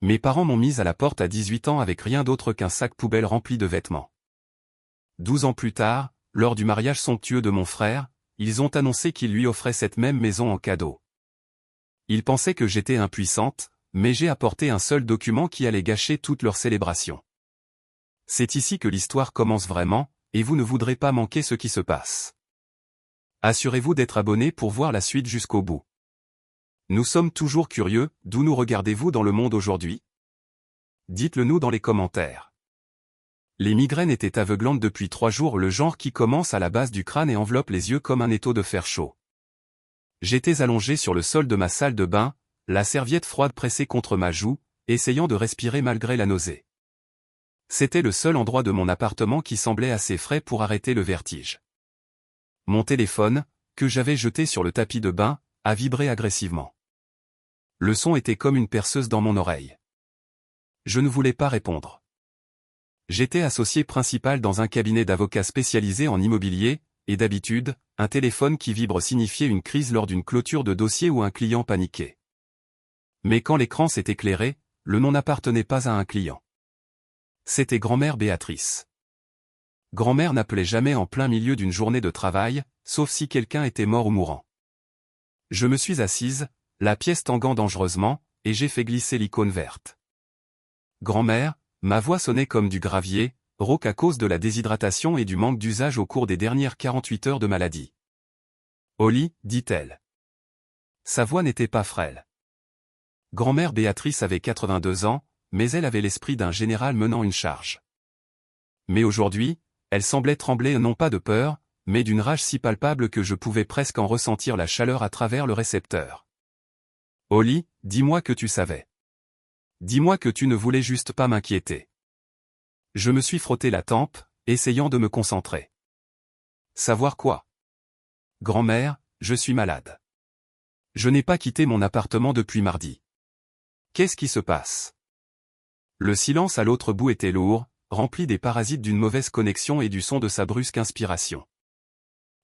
Mes parents m'ont mise à la porte à 18 ans avec rien d'autre qu'un sac poubelle rempli de vêtements. 12 ans plus tard, lors du mariage somptueux de mon frère, ils ont annoncé qu'ils lui offraient cette même maison en cadeau. Ils pensaient que j'étais impuissante, mais j'ai apporté un seul document qui allait gâcher toute leur célébration. C'est ici que l'histoire commence vraiment, et vous ne voudrez pas manquer ce qui se passe. Assurez-vous d'être abonné pour voir la suite jusqu'au bout. Nous sommes toujours curieux, d'où nous regardez-vous dans le monde aujourd'hui? Dites-le nous dans les commentaires. Les migraines étaient aveuglantes depuis 3 jours, le genre qui commence à la base du crâne et enveloppe les yeux comme un étau de fer chaud. J'étais allongé sur le sol de ma salle de bain, la serviette froide pressée contre ma joue, essayant de respirer malgré la nausée. C'était le seul endroit de mon appartement qui semblait assez frais pour arrêter le vertige. Mon téléphone, que j'avais jeté sur le tapis de bain, a vibré agressivement. Le son était comme une perceuse dans mon oreille. Je ne voulais pas répondre. J'étais associé principal dans un cabinet d'avocats spécialisé en immobilier, et d'habitude, un téléphone qui vibre signifiait une crise lors d'une clôture de dossier ou un client paniqué. Mais quand l'écran s'est éclairé, le nom n'appartenait pas à un client. C'était grand-mère Béatrice. Grand-mère n'appelait jamais en plein milieu d'une journée de travail, sauf si quelqu'un était mort ou mourant. Je me suis assise, la pièce tanguant dangereusement, et j'ai fait glisser l'icône verte. Grand-mère, ma voix sonnait comme du gravier, rauque à cause de la déshydratation et du manque d'usage au cours des dernières 48 heures de maladie. Au lit, dit-elle. Sa voix n'était pas frêle. Grand-mère Béatrice avait 82 ans, mais elle avait l'esprit d'un général menant une charge. Mais aujourd'hui, elle semblait trembler non pas de peur, mais d'une rage si palpable que je pouvais presque en ressentir la chaleur à travers le récepteur. Oli, dis-moi que tu savais. Dis-moi que tu ne voulais juste pas m'inquiéter. Je me suis frotté la tempe, essayant de me concentrer. Savoir quoi? Grand-mère, je suis malade. Je n'ai pas quitté mon appartement depuis mardi. Qu'est-ce qui se passe? Le silence à l'autre bout était lourd, rempli des parasites d'une mauvaise connexion et du son de sa brusque inspiration.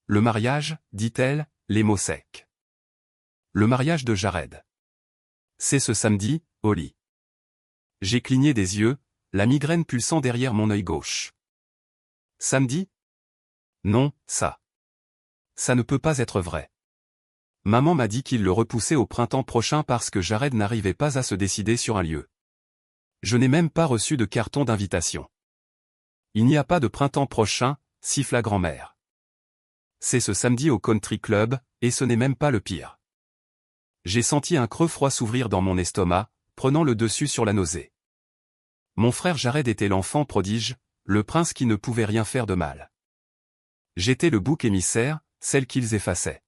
Le mariage, dit-elle, les mots secs. Le mariage de Jared. C'est ce samedi, Oli. J'ai cligné des yeux, la migraine pulsant derrière mon œil gauche. Samedi? Non, ça. Ça ne peut pas être vrai. Maman m'a dit qu'il le repoussait au printemps prochain parce que Jared n'arrivait pas à se décider sur un lieu. Je n'ai même pas reçu de carton d'invitation. Il n'y a pas de printemps prochain, siffla grand-mère. C'est ce samedi au country club, et ce n'est même pas le pire. J'ai senti un creux froid s'ouvrir dans mon estomac, prenant le dessus sur la nausée. Mon frère Jared était l'enfant prodige, le prince qui ne pouvait rien faire de mal. J'étais le bouc émissaire, celle qu'ils effaçaient.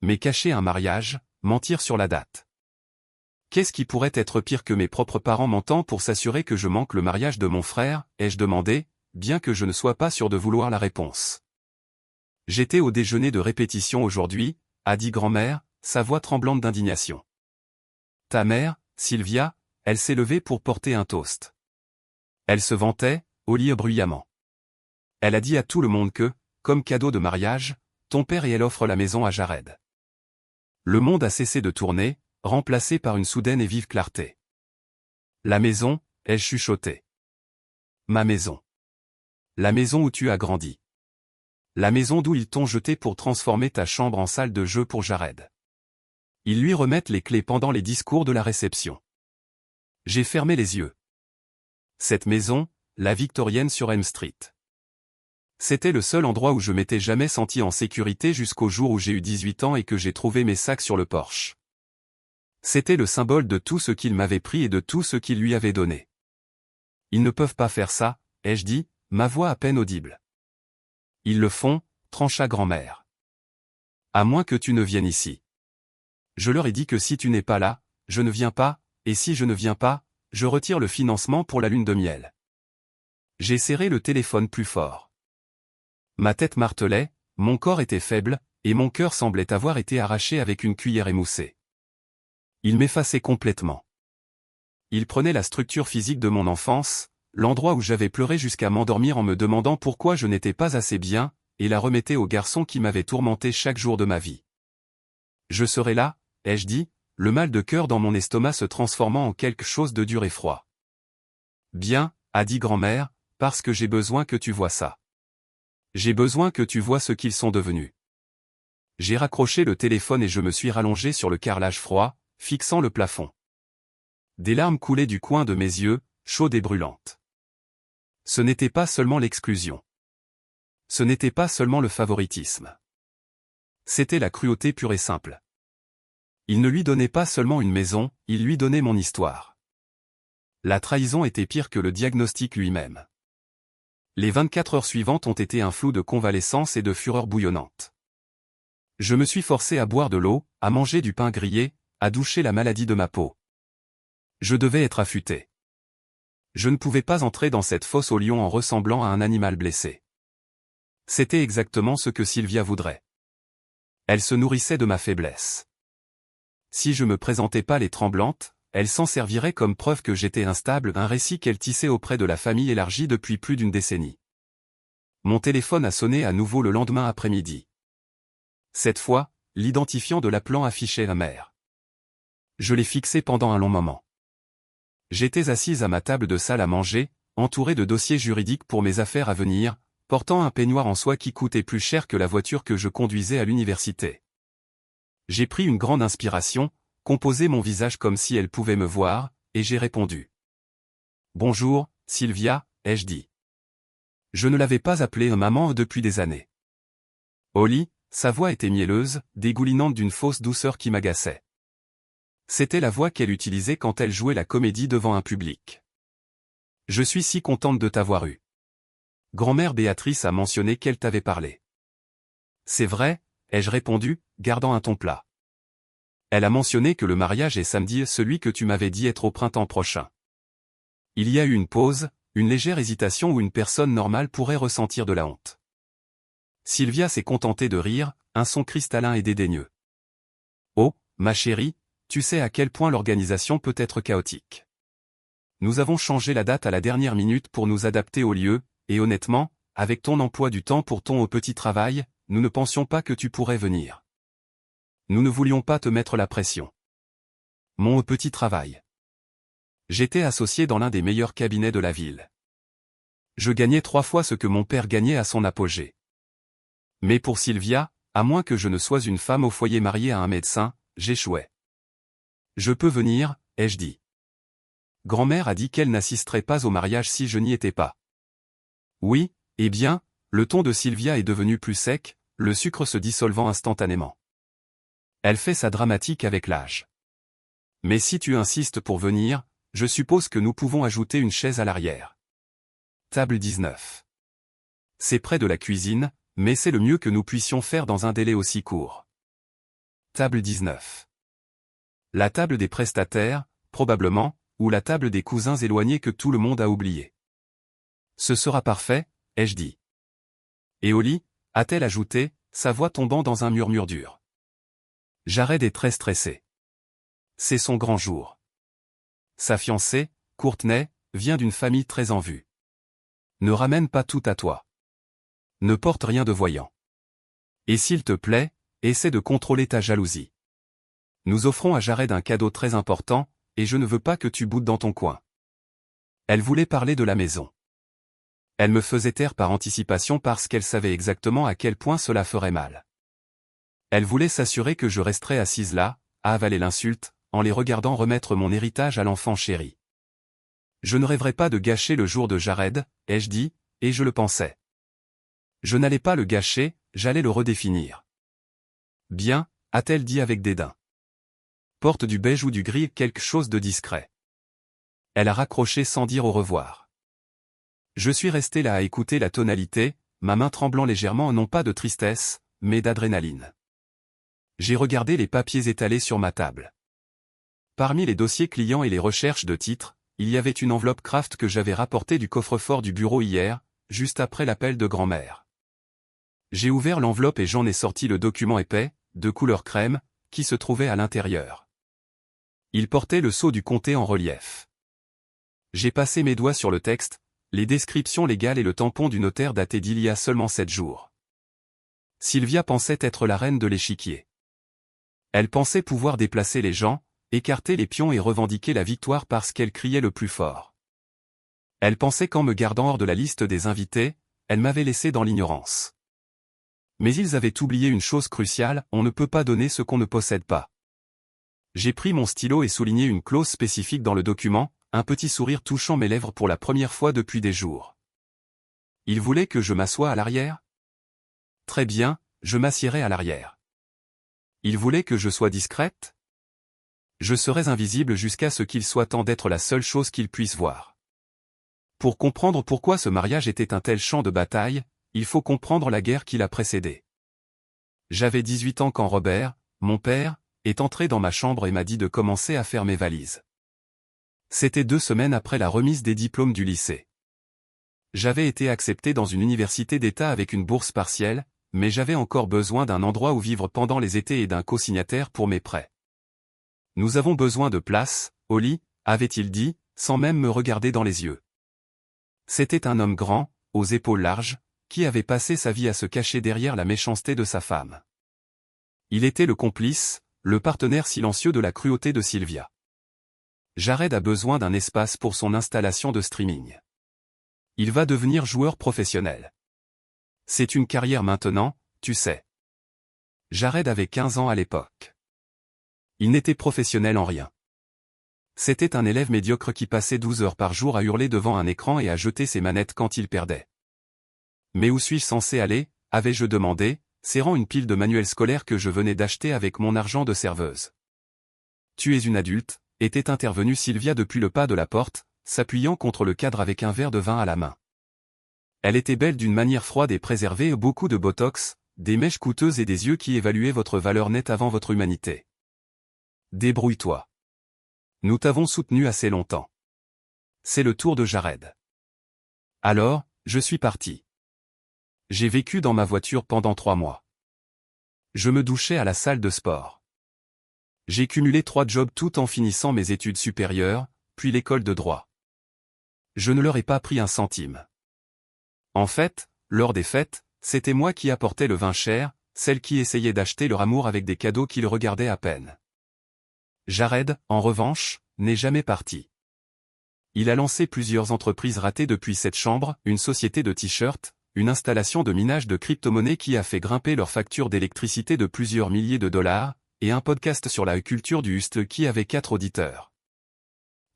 Mais cacher un mariage, mentir sur la date. Qu'est-ce qui pourrait être pire que mes propres parents mentant pour s'assurer que je manque le mariage de mon frère, ai-je demandé, bien que je ne sois pas sûr de vouloir la réponse. J'étais au déjeuner de répétition aujourd'hui, a dit grand-mère, sa voix tremblante d'indignation. Ta mère, Sylvia, elle s'est levée pour porter un toast. Elle se vantait, au lit bruyamment. Elle a dit à tout le monde que, comme cadeau de mariage, ton père et elle offrent la maison à Jared. Le monde a cessé de tourner, remplacé par une soudaine et vive clarté. La maison, ai-je chuchoté. Ma maison. La maison où tu as grandi. La maison d'où ils t'ont jeté pour transformer ta chambre en salle de jeu pour Jared. Ils lui remettent les clés pendant les discours de la réception. J'ai fermé les yeux. Cette maison, la victorienne sur Elm Street. C'était le seul endroit où je m'étais jamais senti en sécurité jusqu'au jour où j'ai eu 18 ans et que j'ai trouvé mes sacs sur le porche. C'était le symbole de tout ce qu'il m'avait pris et de tout ce qu'il lui avait donné. Ils ne peuvent pas faire ça, ai-je dit, ma voix à peine audible. Ils le font, trancha grand-mère. À moins que tu ne viennes ici. Je leur ai dit que si tu n'es pas là, je ne viens pas, et si je ne viens pas, je retire le financement pour la lune de miel. J'ai serré le téléphone plus fort. Ma tête martelait, mon corps était faible, et mon cœur semblait avoir été arraché avec une cuillère émoussée. Il m'effaçait complètement. Il prenait la structure physique de mon enfance, l'endroit où j'avais pleuré jusqu'à m'endormir en me demandant pourquoi je n'étais pas assez bien, et la remettait au garçon qui m'avait tourmenté chaque jour de ma vie. Je serai là, ai-je dit, le mal de cœur dans mon estomac se transformant en quelque chose de dur et froid. Bien, a dit grand-mère, parce que j'ai besoin que tu vois ça. J'ai besoin que tu vois ce qu'ils sont devenus. J'ai raccroché le téléphone et je me suis rallongé sur le carrelage froid, fixant le plafond. Des larmes coulaient du coin de mes yeux, chaudes et brûlantes. Ce n'était pas seulement l'exclusion. Ce n'était pas seulement le favoritisme. C'était la cruauté pure et simple. Il ne lui donnait pas seulement une maison, il lui donnait mon histoire. La trahison était pire que le diagnostic lui-même. Les 24 heures suivantes ont été un flou de convalescence et de fureur bouillonnante. Je me suis forcé à boire de l'eau, à manger du pain grillé, à doucher la maladie de ma peau. Je devais être affûté. Je ne pouvais pas entrer dans cette fosse au lion en ressemblant à un animal blessé. C'était exactement ce que Sylvia voudrait. Elle se nourrissait de ma faiblesse. Si je me présentais pas les tremblantes, elle s'en servirait comme preuve que j'étais instable, un récit qu'elle tissait auprès de la famille élargie depuis plus d'une décennie. Mon téléphone a sonné à nouveau le lendemain après-midi. Cette fois, l'identifiant de l'appelant affichait la mère. Je l'ai fixé pendant un long moment. J'étais assise à ma table de salle à manger, entourée de dossiers juridiques pour mes affaires à venir, portant un peignoir en soie qui coûtait plus cher que la voiture que je conduisais à l'université. J'ai pris une grande inspiration, composé mon visage comme si elle pouvait me voir, et j'ai répondu. « Bonjour, Sylvia », ai-je dit. Je ne l'avais pas appelée maman depuis des années. Au lit, sa voix était mielleuse, dégoulinante d'une fausse douceur qui m'agaçait. C'était la voix qu'elle utilisait quand elle jouait la comédie devant un public. « Je suis si contente de t'avoir eu. Grand-mère Béatrice a mentionné qu'elle t'avait parlé. »« C'est vrai », ai-je répondu, gardant un ton plat. Elle a mentionné que le mariage est samedi, celui que tu m'avais dit être au printemps prochain. Il y a eu une pause, une légère hésitation où une personne normale pourrait ressentir de la honte. Sylvia s'est contentée de rire, un son cristallin et dédaigneux. « Oh, ma chérie, tu sais à quel point l'organisation peut être chaotique. Nous avons changé la date à la dernière minute pour nous adapter au lieu, et honnêtement, avec ton emploi du temps pour ton petit travail, nous ne pensions pas que tu pourrais venir. Nous ne voulions pas te mettre la pression. Mon petit travail. J'étais associé dans l'un des meilleurs cabinets de la ville. Je gagnais 3 fois ce que mon père gagnait à son apogée. Mais pour Sylvia, à moins que je ne sois une femme au foyer mariée à un médecin, j'échouais. Je peux venir, ai-je dit. Grand-mère a dit qu'elle n'assisterait pas au mariage si je n'y étais pas. Oui, eh bien, le ton de Sylvia est devenu plus sec, le sucre se dissolvant instantanément. Elle fait sa dramatique avec l'âge. Mais si tu insistes pour venir, je suppose que nous pouvons ajouter une chaise à l'arrière. Table 19. C'est près de la cuisine, mais c'est le mieux que nous puissions faire dans un délai aussi court. Table 19. La table des prestataires, probablement, ou la table des cousins éloignés que tout le monde a oublié. Ce sera parfait, ai-je dit. Et au lit, a-t-elle ajouté, sa voix tombant dans un murmure dur. Jared est très stressé. C'est son grand jour. Sa fiancée, Courtney, vient d'une famille très en vue. Ne ramène pas tout à toi. Ne porte rien de voyant. Et s'il te plaît, essaie de contrôler ta jalousie. Nous offrons à Jared un cadeau très important, et je ne veux pas que tu boudes dans ton coin. Elle voulait parler de la maison. Elle me faisait taire par anticipation parce qu'elle savait exactement à quel point cela ferait mal. Elle voulait s'assurer que je resterais assise là, à avaler l'insulte, en les regardant remettre mon héritage à l'enfant chéri. Je ne rêverais pas de gâcher le jour de Jared, ai-je dit, et je le pensais. Je n'allais pas le gâcher, j'allais le redéfinir. Bien, a-t-elle dit avec dédain. Porte du beige ou du gris, quelque chose de discret. Elle a raccroché sans dire au revoir. Je suis resté là à écouter la tonalité, ma main tremblant légèrement non pas de tristesse, mais d'adrénaline. J'ai regardé les papiers étalés sur ma table. Parmi les dossiers clients et les recherches de titres, il y avait une enveloppe Kraft que j'avais rapportée du coffre-fort du bureau hier, juste après l'appel de grand-mère. J'ai ouvert l'enveloppe et j'en ai sorti le document épais, de couleur crème, qui se trouvait à l'intérieur. Il portait le sceau du comté en relief. J'ai passé mes doigts sur le texte, les descriptions légales et le tampon du notaire daté d'il y a seulement 7 jours. Sylvia pensait être la reine de l'échiquier. Elle pensait pouvoir déplacer les gens, écarter les pions et revendiquer la victoire parce qu'elle criait le plus fort. Elle pensait qu'en me gardant hors de la liste des invités, elle m'avait laissé dans l'ignorance. Mais ils avaient oublié une chose cruciale, on ne peut pas donner ce qu'on ne possède pas. J'ai pris mon stylo et souligné une clause spécifique dans le document, un petit sourire touchant mes lèvres pour la première fois depuis des jours. Il voulait que je m'assoie à l'arrière? Très bien, je m'assiérai à l'arrière. Il voulait que je sois discrète? Je serais invisible jusqu'à ce qu'il soit temps d'être la seule chose qu'il puisse voir. Pour comprendre pourquoi ce mariage était un tel champ de bataille, il faut comprendre la guerre qui l'a précédé. J'avais 18 ans quand Robert, mon père, est entré dans ma chambre et m'a dit de commencer à faire mes valises. C'était 2 semaines après la remise des diplômes du lycée. J'avais été accepté dans une université d'État avec une bourse partielle, mais j'avais encore besoin d'un endroit où vivre pendant les étés et d'un co-signataire pour mes prêts. Nous avons besoin de place, au lit, avait-il dit, sans même me regarder dans les yeux. C'était un homme grand, aux épaules larges, qui avait passé sa vie à se cacher derrière la méchanceté de sa femme. Il était le complice, le partenaire silencieux de la cruauté de Sylvia. Jared a besoin d'un espace pour son installation de streaming. Il va devenir joueur professionnel. C'est une carrière maintenant, tu sais. Jared avait 15 ans à l'époque. Il n'était professionnel en rien. C'était un élève médiocre qui passait 12 heures par jour à hurler devant un écran et à jeter ses manettes quand il perdait. Mais où suis-je censé aller, avais-je demandé, serrant une pile de manuels scolaires que je venais d'acheter avec mon argent de serveuse. Tu es une adulte, était intervenue Sylvia depuis le pas de la porte, s'appuyant contre le cadre avec un verre de vin à la main. Elle était belle d'une manière froide et préservée, beaucoup de botox, des mèches coûteuses et des yeux qui évaluaient votre valeur nette avant votre humanité. Débrouille-toi. Nous t'avons soutenu assez longtemps. C'est le tour de Jared. Alors, je suis parti. J'ai vécu dans ma voiture pendant 3 mois. Je me douchais à la salle de sport. J'ai cumulé 3 jobs tout en finissant mes études supérieures, puis l'école de droit. Je ne leur ai pas pris un centime. En fait, lors des fêtes, c'était moi qui apportais le vin cher, celles qui essayaient d'acheter leur amour avec des cadeaux qu'ils regardaient à peine. Jared, en revanche, n'est jamais parti. Il a lancé plusieurs entreprises ratées depuis cette chambre, une société de t-shirts, une installation de minage de crypto-monnaies qui a fait grimper leur facture d'électricité de plusieurs milliers de dollars, et un podcast sur la culture du hustle qui avait 4 auditeurs.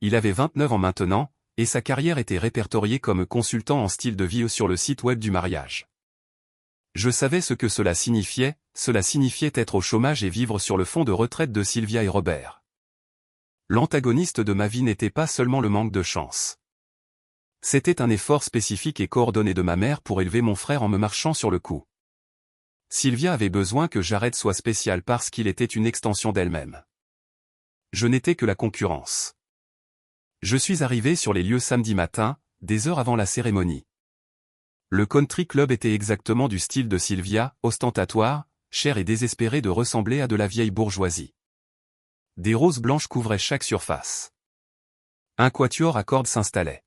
Il avait 29 ans maintenant, et sa carrière était répertoriée comme consultant en style de vie sur le site web du mariage. Je savais ce que cela signifiait être au chômage et vivre sur le fonds de retraite de Sylvia et Robert. L'antagoniste de ma vie n'était pas seulement le manque de chance. C'était un effort spécifique et coordonné de ma mère pour élever mon frère en me marchant sur le cou. Sylvia avait besoin que Jared soit spécial parce qu'il était une extension d'elle-même. Je n'étais que la concurrence. Je suis arrivé sur les lieux samedi matin, des heures avant la cérémonie. Le country club était exactement du style de Sylvia, ostentatoire, cher et désespéré de ressembler à de la vieille bourgeoisie. Des roses blanches couvraient chaque surface. Un quatuor à cordes s'installait.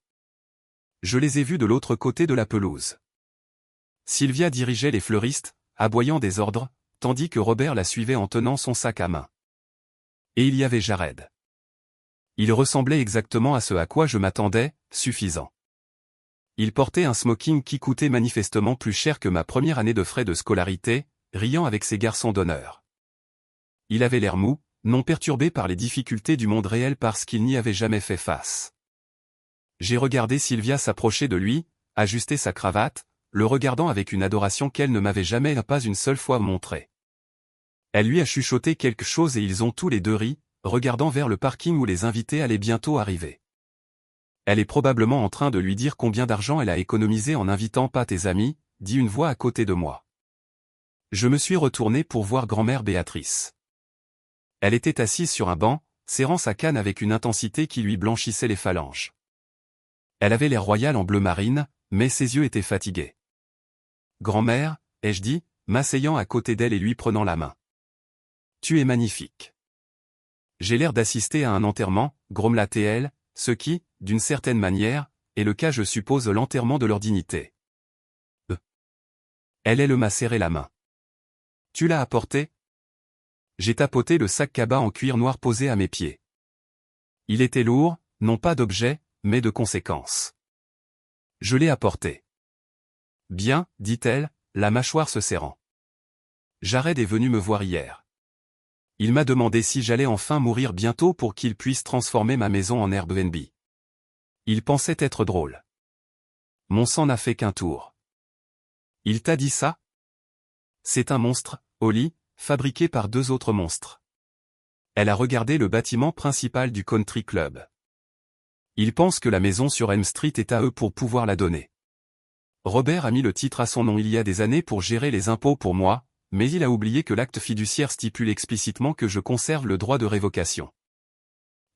Je les ai vus de l'autre côté de la pelouse. Sylvia dirigeait les fleuristes, aboyant des ordres, tandis que Robert la suivait en tenant son sac à main. Et il y avait Jared. Il ressemblait exactement à ce à quoi je m'attendais, suffisant. Il portait un smoking qui coûtait manifestement plus cher que ma première année de frais de scolarité, riant avec ses garçons d'honneur. Il avait l'air mou, non perturbé par les difficultés du monde réel parce qu'il n'y avait jamais fait face. J'ai regardé Sylvia s'approcher de lui, ajuster sa cravate, le regardant avec une adoration qu'elle ne m'avait jamais pas une seule fois montrée. Elle lui a chuchoté quelque chose et ils ont tous les deux ri, regardant vers le parking où les invités allaient bientôt arriver. Elle est probablement en train de lui dire combien d'argent elle a économisé en n'invitant pas tes amis, dit une voix à côté de moi. Je me suis retourné pour voir grand-mère Béatrice. Elle était assise sur un banc, serrant sa canne avec une intensité qui lui blanchissait les phalanges. Elle avait l'air royale en bleu marine, mais ses yeux étaient fatigués. « Grand-mère » ai-je dit, m'asseyant à côté d'elle et lui prenant la main. « Tu es magnifique. » J'ai l'air d'assister à un enterrement, grommela-t-elle, ce qui, d'une certaine manière, est le cas je suppose l'enterrement de leur dignité. Elle m'a serré la main. « Tu l'as apporté » J'ai tapoté le sac cabas en cuir noir posé à mes pieds. Il était lourd, non pas d'objet, mais de conséquences. Je l'ai apporté. Bien, dit-elle, la mâchoire se serrant. Jared est venu me voir hier. Il m'a demandé si j'allais enfin mourir bientôt pour qu'il puisse transformer ma maison en Airbnb. Il pensait être drôle. Mon sang n'a fait qu'un tour. Il t'a dit ça? C'est un monstre, Holly, fabriqué par 2 autres monstres. Elle a regardé le bâtiment principal du country club. Il pense que la maison sur Elm Street est à eux pour pouvoir la donner. Robert a mis le titre à son nom il y a des années pour gérer les impôts pour moi, mais il a oublié que l'acte fiduciaire stipule explicitement que je conserve le droit de révocation.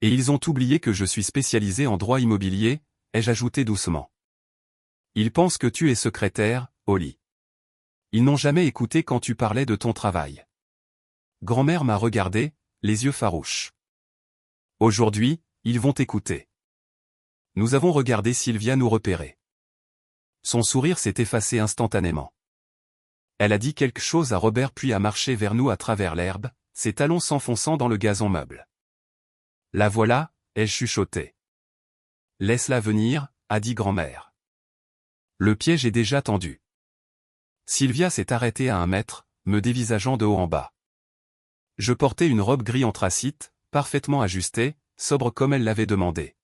Et ils ont oublié que je suis spécialisé en droit immobilier, ai-je ajouté doucement. Ils pensent que tu es secrétaire, Holly. Ils n'ont jamais écouté quand tu parlais de ton travail. Grand-mère m'a regardé, les yeux farouches. Aujourd'hui, ils vont écouter. Nous avons regardé Sylvia nous repérer. Son sourire s'est effacé instantanément. Elle a dit quelque chose à Robert puis a marché vers nous à travers l'herbe, ses talons s'enfonçant dans le gazon meuble. La voilà, ai-je chuchoté. Laisse-la venir, a dit grand-mère. Le piège est déjà tendu. Sylvia s'est arrêtée à 1 mètre, me dévisageant de haut en bas. Je portais une robe gris anthracite, parfaitement ajustée, sobre comme elle l'avait demandé.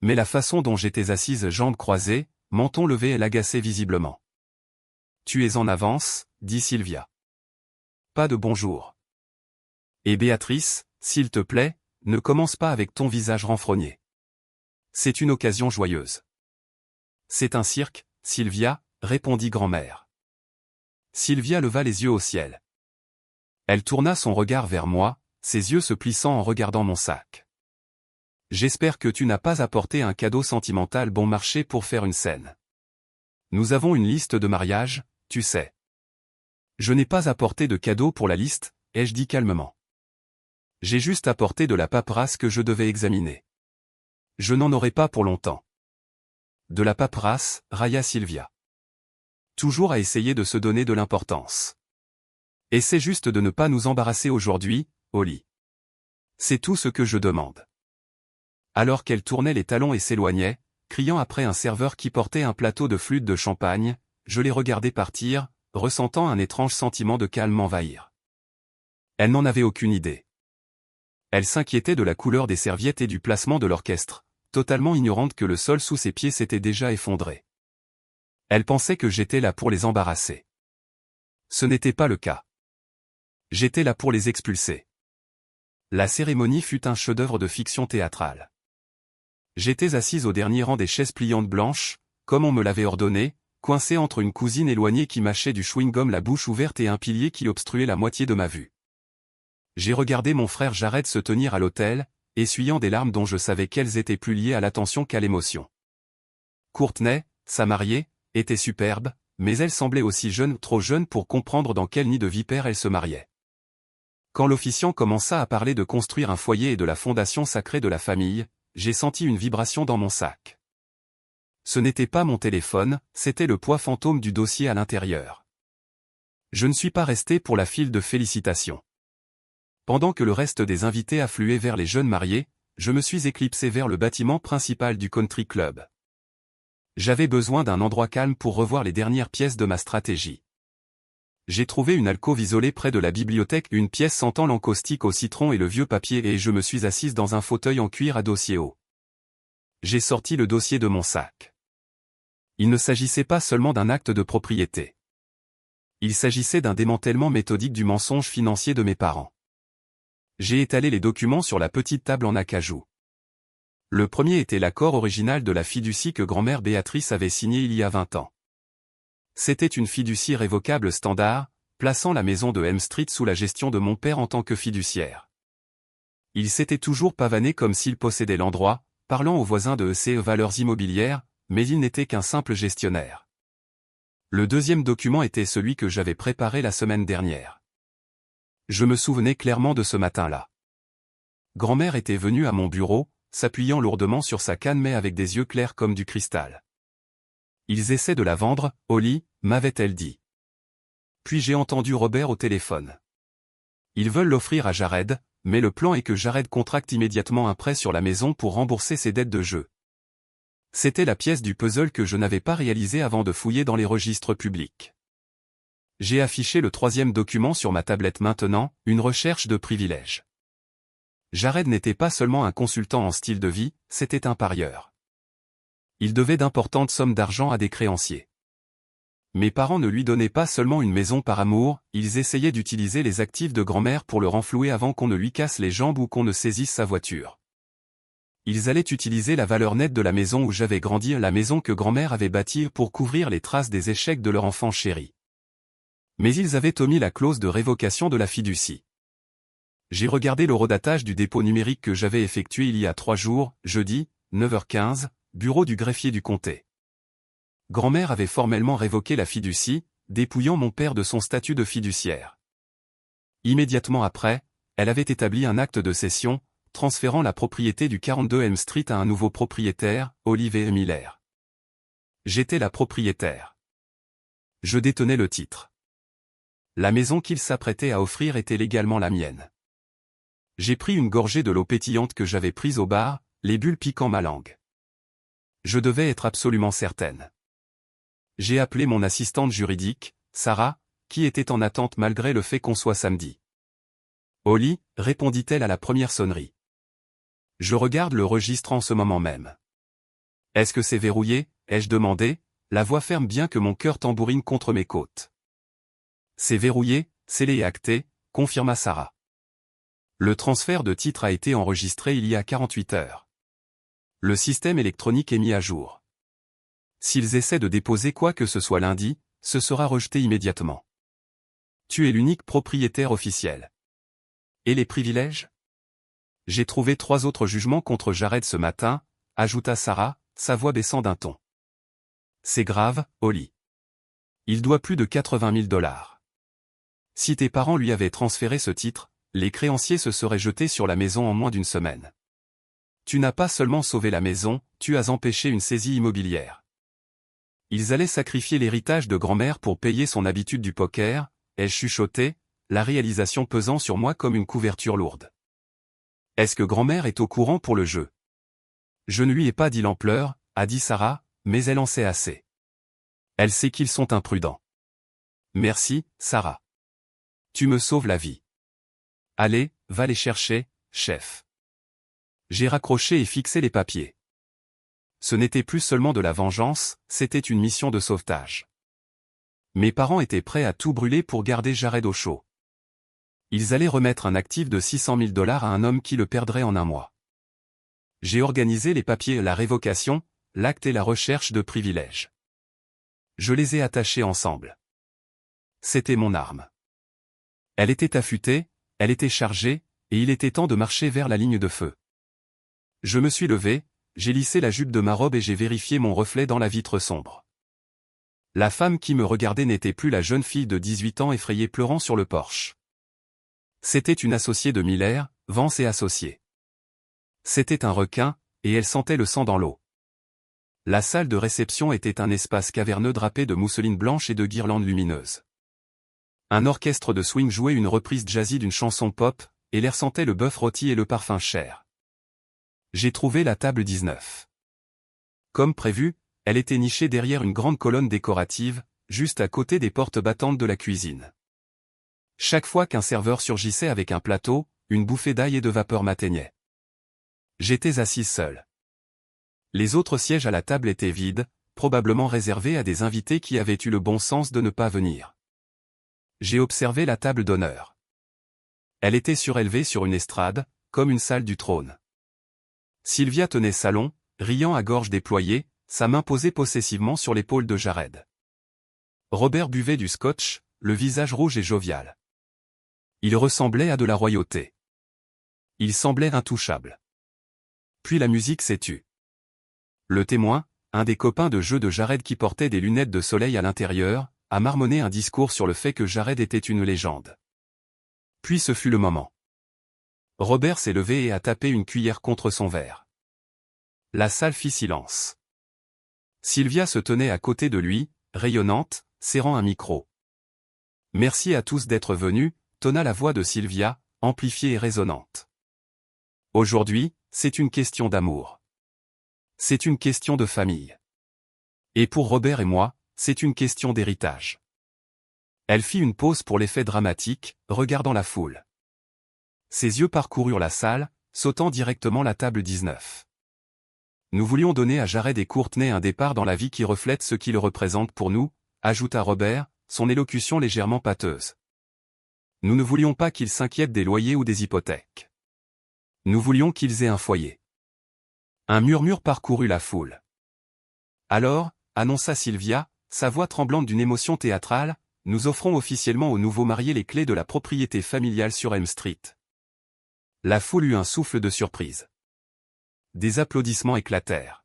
Mais la façon dont j'étais assise jambes croisées, menton levé elle l'agaçait visiblement. Tu es en avance, dit Sylvia. Pas de bonjour. Et Béatrice, s'il te plaît, ne commence pas avec ton visage renfrogné. C'est une occasion joyeuse. C'est un cirque, Sylvia, répondit grand-mère. Sylvia leva les yeux au ciel. Elle tourna son regard vers moi, ses yeux se plissant en regardant mon sac. J'espère que tu n'as pas apporté un cadeau sentimental bon marché pour faire une scène. Nous avons une liste de mariage, tu sais. Je n'ai pas apporté de cadeau pour la liste, ai-je dit calmement. J'ai juste apporté de la paperasse que je devais examiner. Je n'en aurai pas pour longtemps. De la paperasse, railla Sylvia. Toujours à essayer de se donner de l'importance. Essaie juste de ne pas nous embarrasser aujourd'hui, Holly. C'est tout ce que je demande. Alors qu'elle tournait les talons et s'éloignait, criant après un serveur qui portait un plateau de flûte de champagne, je l'ai regardée partir, ressentant un étrange sentiment de calme m'envahir. Elle n'en avait aucune idée. Elle s'inquiétait de la couleur des serviettes et du placement de l'orchestre, totalement ignorante que le sol sous ses pieds s'était déjà effondré. Elle pensait que j'étais là pour les embarrasser. Ce n'était pas le cas. J'étais là pour les expulser. La cérémonie fut un chef-d'œuvre de fiction théâtrale. J'étais assise au dernier rang des chaises pliantes blanches, comme on me l'avait ordonné, coincée entre une cousine éloignée qui mâchait du chewing-gum la bouche ouverte et un pilier qui obstruait la moitié de ma vue. J'ai regardé mon frère Jared se tenir à l'autel, essuyant des larmes dont je savais qu'elles étaient plus liées à l'attention qu'à l'émotion. Courtney, sa mariée, était superbe, mais elle semblait aussi jeune, trop jeune pour comprendre dans quel nid de vipère elle se mariait. Quand l'officiant commença à parler de construire un foyer et de la fondation sacrée de la famille, j'ai senti une vibration dans mon sac. Ce n'était pas mon téléphone, c'était le poids fantôme du dossier à l'intérieur. Je ne suis pas resté pour la file de félicitations. Pendant que le reste des invités affluaient vers les jeunes mariés, je me suis éclipsé vers le bâtiment principal du country club. J'avais besoin d'un endroit calme pour revoir les dernières pièces de ma stratégie. J'ai trouvé une alcôve isolée près de la bibliothèque, une pièce sentant l'encaustique au citron et le vieux papier et je me suis assise dans un fauteuil en cuir à dossier haut. J'ai sorti le dossier de mon sac. Il ne s'agissait pas seulement d'un acte de propriété. Il s'agissait d'un démantèlement méthodique du mensonge financier de mes parents. J'ai étalé les documents sur la petite table en acajou. Le premier était l'accord original de la fiducie que grand-mère Béatrice avait signé il y a 20 ans. C'était une fiducie révocable standard, plaçant la maison de Elm Street sous la gestion de mon père en tant que fiduciaire. Il s'était toujours pavané comme s'il possédait l'endroit, parlant aux voisins de ses valeurs immobilières, mais il n'était qu'un simple gestionnaire. Le deuxième document était celui que j'avais préparé la semaine dernière. Je me souvenais clairement de ce matin-là. Grand-mère était venue à mon bureau, s'appuyant lourdement sur sa canne mais avec des yeux clairs comme du cristal. Ils essaient de la vendre, Holly, m'avait-elle dit. Puis j'ai entendu Robert au téléphone. Ils veulent l'offrir à Jared, mais le plan est que Jared contracte immédiatement un prêt sur la maison pour rembourser ses dettes de jeu. C'était la pièce du puzzle que je n'avais pas réalisée avant de fouiller dans les registres publics. J'ai affiché le troisième document sur ma tablette maintenant, une recherche de privilèges. Jared n'était pas seulement un consultant en style de vie, c'était un parieur. Il devait d'importantes sommes d'argent à des créanciers. Mes parents ne lui donnaient pas seulement une maison par amour, ils essayaient d'utiliser les actifs de grand-mère pour le renflouer avant qu'on ne lui casse les jambes ou qu'on ne saisisse sa voiture. Ils allaient utiliser la valeur nette de la maison où j'avais grandi, la maison que grand-mère avait bâtie pour couvrir les traces des échecs de leur enfant chéri. Mais ils avaient omis la clause de révocation de la fiducie. J'ai regardé l'horodatage du dépôt numérique que j'avais effectué il y a 3 jours, jeudi, 9h15, bureau du greffier du comté. Grand-mère avait formellement révoqué la fiducie, dépouillant mon père de son statut de fiduciaire. Immédiatement après, elle avait établi un acte de cession, transférant la propriété du 42 Elm Street à un nouveau propriétaire, Olivier Miller. J'étais la propriétaire. Je détenais le titre. La maison qu'il s'apprêtait à offrir était légalement la mienne. J'ai pris une gorgée de l'eau pétillante que j'avais prise au bar, les bulles piquant ma langue. Je devais être absolument certaine. J'ai appelé mon assistante juridique, Sarah, qui était en attente malgré le fait qu'on soit samedi. Oli, répondit-elle à la première sonnerie. Je regarde le registre en ce moment même. Est-ce que c'est verrouillé, ai-je demandé, la voix ferme bien que mon cœur tambourine contre mes côtes. C'est verrouillé, scellé et acté, confirma Sarah. Le transfert de titre a été enregistré il y a 48 heures. Le système électronique est mis à jour. S'ils essaient de déposer quoi que ce soit lundi, ce sera rejeté immédiatement. Tu es l'unique propriétaire officiel. Et les privilèges? J'ai trouvé 3 autres jugements contre Jared ce matin, ajouta Sarah, sa voix baissant d'un ton. C'est grave, Oli. Il doit plus de 80 000 $. Si tes parents lui avaient transféré ce titre, les créanciers se seraient jetés sur la maison en moins d'une semaine. Tu n'as pas seulement sauvé la maison, tu as empêché une saisie immobilière. Ils allaient sacrifier l'héritage de grand-mère pour payer son habitude du poker, ai-je chuchoté, la réalisation pesant sur moi comme une couverture lourde. Est-ce que grand-mère est au courant pour le jeu? Je ne lui ai pas dit l'ampleur, a dit Sarah, mais elle en sait assez. Elle sait qu'ils sont imprudents. Merci, Sarah. Tu me sauves la vie. Allez, va les chercher, chef. J'ai raccroché et fixé les papiers. Ce n'était plus seulement de la vengeance, c'était une mission de sauvetage. Mes parents étaient prêts à tout brûler pour garder Jared au chaud. Ils allaient remettre un actif de 600 000 $ à un homme qui le perdrait en un mois. J'ai organisé les papiers, la révocation, l'acte et la recherche de privilèges. Je les ai attachés ensemble. C'était mon arme. Elle était affûtée, elle était chargée, et il était temps de marcher vers la ligne de feu. Je me suis levé, j'ai lissé la jupe de ma robe et j'ai vérifié mon reflet dans la vitre sombre. La femme qui me regardait n'était plus la jeune fille de 18 ans effrayée pleurant sur le porche. C'était une associée de Miller, Vance et Associés. C'était un requin, et elle sentait le sang dans l'eau. La salle de réception était un espace caverneux drapé de mousseline blanche et de guirlandes lumineuses. Un orchestre de swing jouait une reprise jazzy d'une chanson pop, et l'air sentait le bœuf rôti et le parfum cher. J'ai trouvé la table 19. Comme prévu, elle était nichée derrière une grande colonne décorative, juste à côté des portes battantes de la cuisine. Chaque fois qu'un serveur surgissait avec un plateau, une bouffée d'ail et de vapeur m'atteignait. J'étais assise seule. Les autres sièges à la table étaient vides, probablement réservés à des invités qui avaient eu le bon sens de ne pas venir. J'ai observé la table d'honneur. Elle était surélevée sur une estrade, comme une salle du trône. Sylvia tenait salon, riant à gorge déployée, sa main posée possessivement sur l'épaule de Jared. Robert buvait du scotch, le visage rouge et jovial. Il ressemblait à de la royauté. Il semblait intouchable. Puis la musique s'est tue. Le témoin, un des copains de jeu de Jared qui portait des lunettes de soleil à l'intérieur, a marmonné un discours sur le fait que Jared était une légende. Puis ce fut le moment. Robert s'est levé et a tapé une cuillère contre son verre. La salle fit silence. Sylvia se tenait à côté de lui, rayonnante, serrant un micro. Merci à tous d'être venus, tonna la voix de Sylvia, amplifiée et résonnante. Aujourd'hui, c'est une question d'amour. C'est une question de famille. Et pour Robert et moi, c'est une question d'héritage. Elle fit une pause pour l'effet dramatique, regardant la foule. Ses yeux parcoururent la salle, sautant directement la table 19. Nous voulions donner à Jared et Courtney un départ dans la vie qui reflète ce qu'ils représentent pour nous, ajouta Robert, son élocution légèrement pâteuse. Nous ne voulions pas qu'ils s'inquiètent des loyers ou des hypothèques. Nous voulions qu'ils aient un foyer. Un murmure parcourut la foule. Alors, annonça Sylvia, sa voix tremblante d'une émotion théâtrale, nous offrons officiellement aux nouveaux mariés les clés de la propriété familiale sur Elm Street. La foule eut un souffle de surprise. Des applaudissements éclatèrent.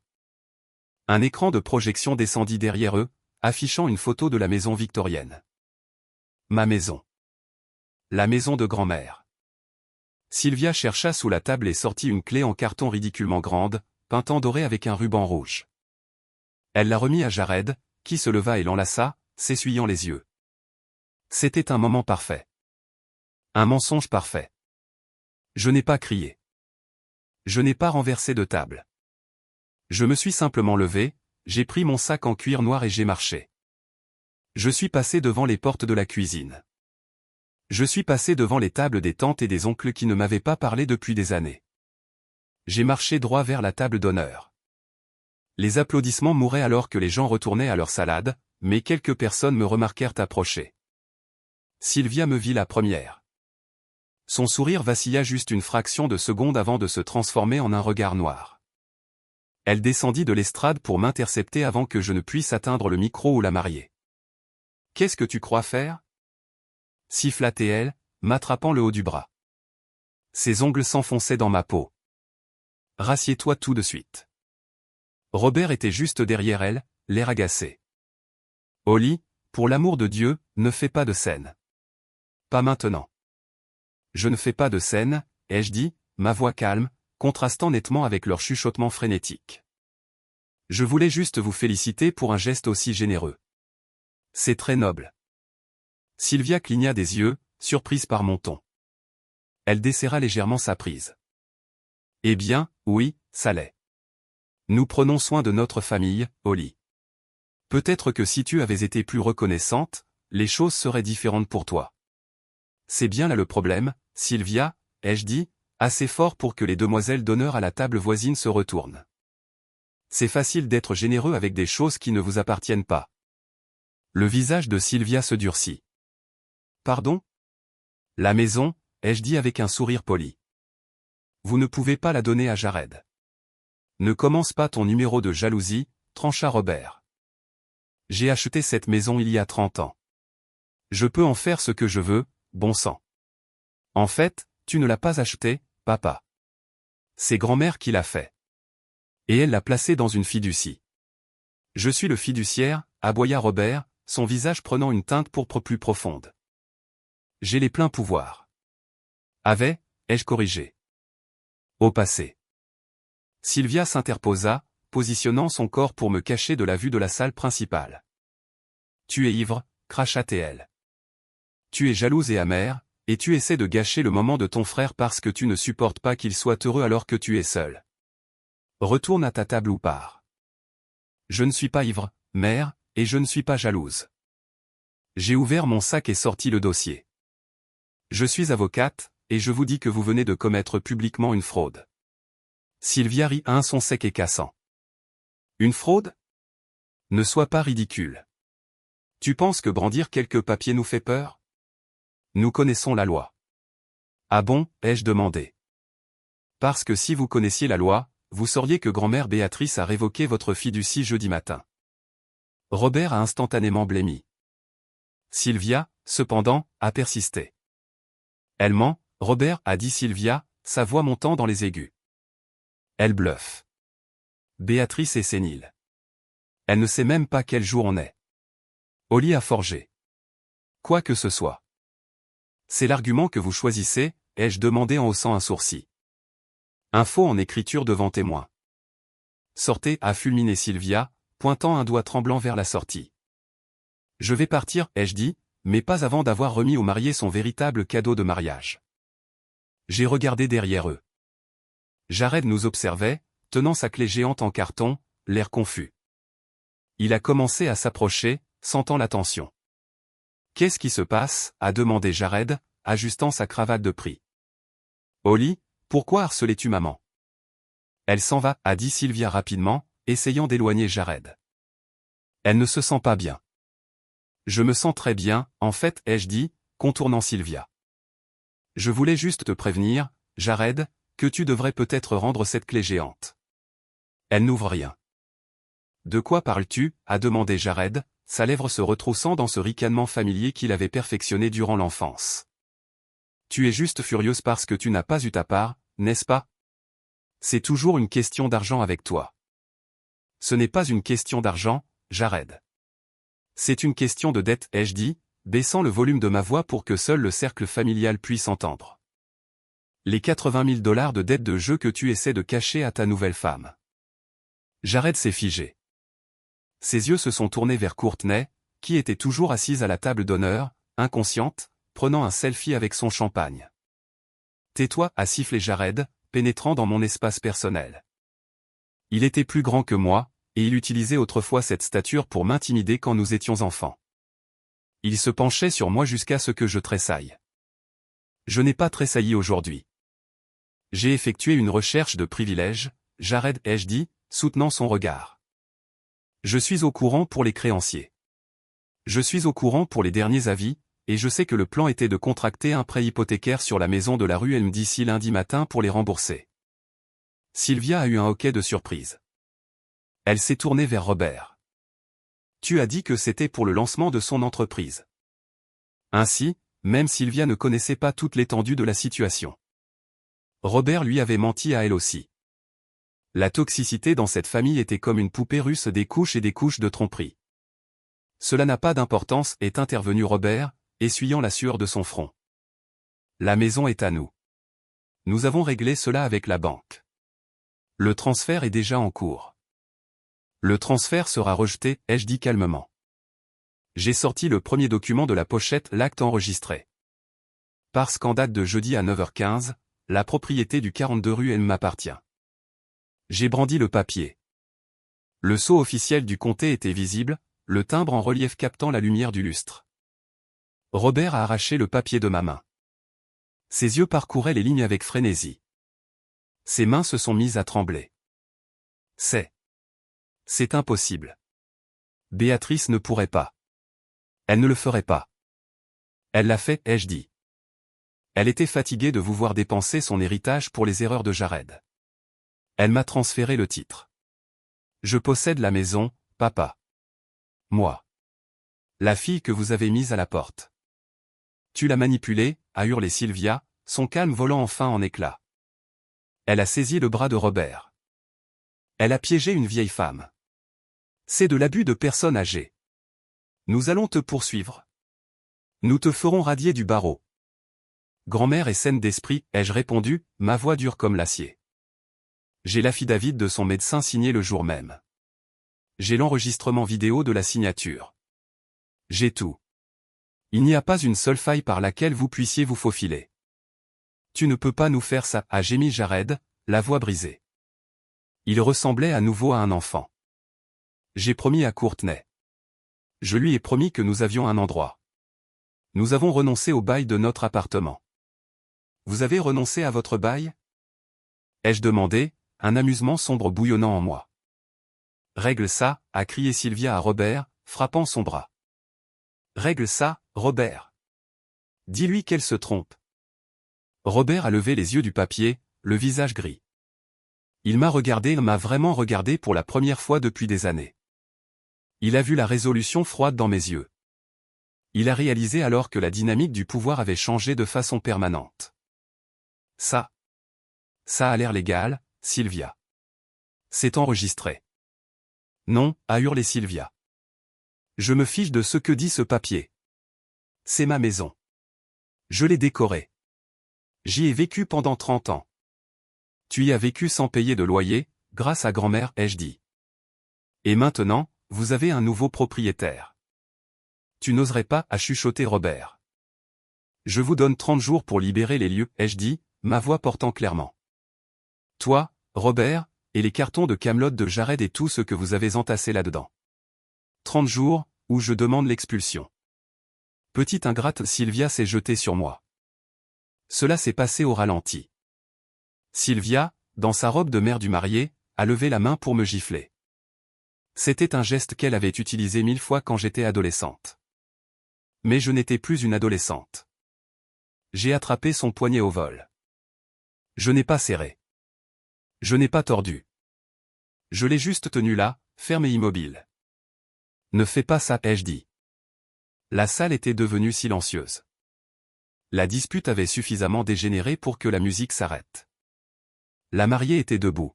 Un écran de projection descendit derrière eux, affichant une photo de la maison victorienne. Ma maison. La maison de grand-mère. Sylvia chercha sous la table et sortit une clé en carton ridiculement grande, peinte en doré avec un ruban rouge. Elle la remit à Jared, qui se leva et l'enlaça, s'essuyant les yeux. C'était un moment parfait. Un mensonge parfait. Je n'ai pas crié. Je n'ai pas renversé de table. Je me suis simplement levé, j'ai pris mon sac en cuir noir et j'ai marché. Je suis passé devant les portes de la cuisine. Je suis passé devant les tables des tantes et des oncles qui ne m'avaient pas parlé depuis des années. J'ai marché droit vers la table d'honneur. Les applaudissements mouraient alors que les gens retournaient à leur salade, mais quelques personnes me remarquèrent approcher. Sylvia me vit la première. Son sourire vacilla juste une fraction de seconde avant de se transformer en un regard noir. Elle descendit de l'estrade pour m'intercepter avant que je ne puisse atteindre le micro ou la marier. « Qu'est-ce que tu crois faire ?» siffla-t-elle, m'attrapant le haut du bras. Ses ongles s'enfonçaient dans ma peau. « Rassieds-toi tout de suite. » Robert était juste derrière elle, l'air agacé. « Holly, pour l'amour de Dieu, ne fais pas de scène. »« Pas maintenant. »« Je ne fais pas de scène, » ai-je dit, ma voix calme, contrastant nettement avec leur chuchotement frénétique. « Je voulais juste vous féliciter pour un geste aussi généreux. C'est très noble. » Sylvia cligna des yeux, surprise par mon ton. Elle desserra légèrement sa prise. « Eh bien, oui, ça l'est. Nous prenons soin de notre famille, Holly. Peut-être que si tu avais été plus reconnaissante, les choses seraient différentes pour toi. » C'est bien là le problème, Sylvia, ai-je dit, assez fort pour que les demoiselles d'honneur à la table voisine se retournent. C'est facile d'être généreux avec des choses qui ne vous appartiennent pas. Le visage de Sylvia se durcit. Pardon ? La maison, ai-je dit avec un sourire poli. Vous ne pouvez pas la donner à Jared. Ne commence pas ton numéro de jalousie, trancha Robert. J'ai acheté cette maison il y a 30 ans. Je peux en faire ce que je veux, bon sang. En fait, tu ne l'as pas achetée, papa. C'est grand-mère qui l'a fait. Et elle l'a placée dans une fiducie. Je suis le fiduciaire, aboya Robert, son visage prenant une teinte pourpre plus profonde. J'ai les pleins pouvoirs. Ai-je corrigé. Au passé. Sylvia s'interposa, positionnant son corps pour me cacher de la vue de la salle principale. Tu es ivre, cracha-t-elle. Tu es jalouse et amère, et tu essaies de gâcher le moment de ton frère parce que tu ne supportes pas qu'il soit heureux alors que tu es seul. Retourne à ta table ou pars. Je ne suis pas ivre, mère, et je ne suis pas jalouse. J'ai ouvert mon sac et sorti le dossier. Je suis avocate, et je vous dis que vous venez de commettre publiquement une fraude. Sylvia rit un son sec et cassant. Une fraude ? Ne sois pas ridicule. Tu penses que brandir quelques papiers nous fait peur ? Nous connaissons la loi. Ah bon, ai-je demandé. Parce que si vous connaissiez la loi, vous sauriez que grand-mère Béatrice a révoqué votre fiducie jeudi matin. Robert a instantanément blêmi. Sylvia, cependant, a persisté. Elle ment, Robert, a dit Sylvia, sa voix montant dans les aigus. Elle bluffe. Béatrice est sénile. Elle ne sait même pas quel jour on est. Holly a forgé. Quoi que ce soit. C'est l'argument que vous choisissez, ai-je demandé en haussant un sourcil. Un faux en écriture devant témoin. Sortez, a fulminé Sylvia, pointant un doigt tremblant vers la sortie. Je vais partir, ai-je dit, mais pas avant d'avoir remis au marié son véritable cadeau de mariage. J'ai regardé derrière eux. Jared nous observait, tenant sa clé géante en carton, l'air confus. Il a commencé à s'approcher, sentant la tension. « Qu'est-ce qui se passe ?» a demandé Jared, ajustant sa cravate de prix. « Holly, pourquoi harcelais-tu maman ?»« Elle s'en va, » a dit Sylvia rapidement, essayant d'éloigner Jared. « Elle ne se sent pas bien. »« Je me sens très bien, en fait, » ai-je dit, contournant Sylvia. « Je voulais juste te prévenir, Jared, que tu devrais peut-être rendre cette clé géante. » Elle n'ouvre rien. « De quoi parles-tu » a demandé Jared, sa lèvre se retroussant dans ce ricanement familier qu'il avait perfectionné durant l'enfance. « Tu es juste furieuse parce que tu n'as pas eu ta part, n'est-ce pas ? C'est toujours une question d'argent avec toi. » « Ce n'est pas une question d'argent, Jared. C'est une question de dette, ai-je dit, baissant le volume de ma voix pour que seul le cercle familial puisse entendre. Les 80 000 $ de dette de jeu que tu essaies de cacher à ta nouvelle femme. Jared s'est figé. Ses yeux se sont tournés vers Courtney, qui était toujours assise à la table d'honneur, inconsciente, prenant un selfie avec son champagne. « Tais-toi » a sifflé Jared, pénétrant dans mon espace personnel. Il était plus grand que moi, et il utilisait autrefois cette stature pour m'intimider quand nous étions enfants. Il se penchait sur moi jusqu'à ce que je tressaille. Je n'ai pas tressailli aujourd'hui. J'ai effectué une recherche de privilèges, Jared ai-je dit, soutenant son regard. Je suis au courant pour les créanciers. Je suis au courant pour les derniers avis, et je sais que le plan était de contracter un prêt hypothécaire sur la maison de la rue Elm d'ici lundi matin pour les rembourser. Sylvia a eu un hoquet de surprise. Elle s'est tournée vers Robert. Tu as dit que c'était pour le lancement de son entreprise. Ainsi, même Sylvia ne connaissait pas toute l'étendue de la situation. Robert lui avait menti à elle aussi. La toxicité dans cette famille était comme une poupée russe, des couches et des couches de tromperie. Cela n'a pas d'importance, est intervenu Robert, essuyant la sueur de son front. La maison est à nous. Nous avons réglé cela avec la banque. Le transfert est déjà en cours. Le transfert sera rejeté, ai-je dit calmement. J'ai sorti le premier document de la pochette, l'acte enregistré. Parce qu'en date de jeudi à 9h15, la propriété du 42 rue Elm m'appartient. J'ai brandi le papier. Le sceau officiel du comté était visible, le timbre en relief captant la lumière du lustre. Robert a arraché le papier de ma main. Ses yeux parcouraient les lignes avec frénésie. Ses mains se sont mises à trembler. C'est impossible. Béatrice ne pourrait pas. Elle ne le ferait pas. Elle l'a fait, ai-je dit. Elle était fatiguée de vous voir dépenser son héritage pour les erreurs de Jared. Elle m'a transféré le titre. Je possède la maison, papa. Moi. La fille que vous avez mise à la porte. Tu l'as manipulée, a hurlé Sylvia, son calme volant enfin en éclats. Elle a saisi le bras de Robert. Elle a piégé une vieille femme. C'est de l'abus de personnes âgées. Nous allons te poursuivre. Nous te ferons radier du barreau. Grand-mère est saine d'esprit, ai-je répondu, ma voix dure comme l'acier. J'ai l'affidavit de son médecin signé le jour même. J'ai l'enregistrement vidéo de la signature. J'ai tout. Il n'y a pas une seule faille par laquelle vous puissiez vous faufiler. Tu ne peux pas nous faire ça, a gémi Jared, la voix brisée. Il ressemblait à nouveau à un enfant. J'ai promis à Courtney. Je lui ai promis que nous avions un endroit. Nous avons renoncé au bail de notre appartement. Vous avez renoncé à votre bail ? Ai-je demandé, un amusement sombre bouillonnant en moi. Règle ça, a crié Sylvia à Robert, frappant son bras. Règle ça, Robert. Dis-lui qu'elle se trompe. Robert a levé les yeux du papier, le visage gris. Il m'a vraiment regardé pour la première fois depuis des années. Il a vu la résolution froide dans mes yeux. Il a réalisé alors que la dynamique du pouvoir avait changé de façon permanente. Ça a l'air légal, Sylvia. C'est enregistré. Non, a hurlé Sylvia. Je me fiche de ce que dit ce papier. C'est ma maison. Je l'ai décorée. J'y ai vécu pendant 30 ans. Tu y as vécu sans payer de loyer, grâce à grand-mère, ai-je dit. Et maintenant, vous avez un nouveau propriétaire. tu n'oserais pas, a chuchoté Robert. Je vous donne 30 jours pour libérer les lieux, ai-je dit, ma voix portant clairement. Toi, Robert, et les cartons de Camelot de Jared et tout ce que vous avez entassé là-dedans. 30 jours, où je demande l'expulsion. Petite ingrate, Sylvia s'est jetée sur moi. Cela s'est passé au ralenti. Sylvia, dans sa robe de mère du marié, a levé la main pour me gifler. C'était un geste qu'elle avait utilisé 1000 fois quand j'étais adolescente. Mais je n'étais plus une adolescente. J'ai attrapé son poignet au vol. Je n'ai pas serré. Je n'ai pas tordu. Je l'ai juste tenu là, ferme et immobile. Ne fais pas ça, ai-je dit. La salle était devenue silencieuse. La dispute avait suffisamment dégénéré pour que la musique s'arrête. La mariée était debout.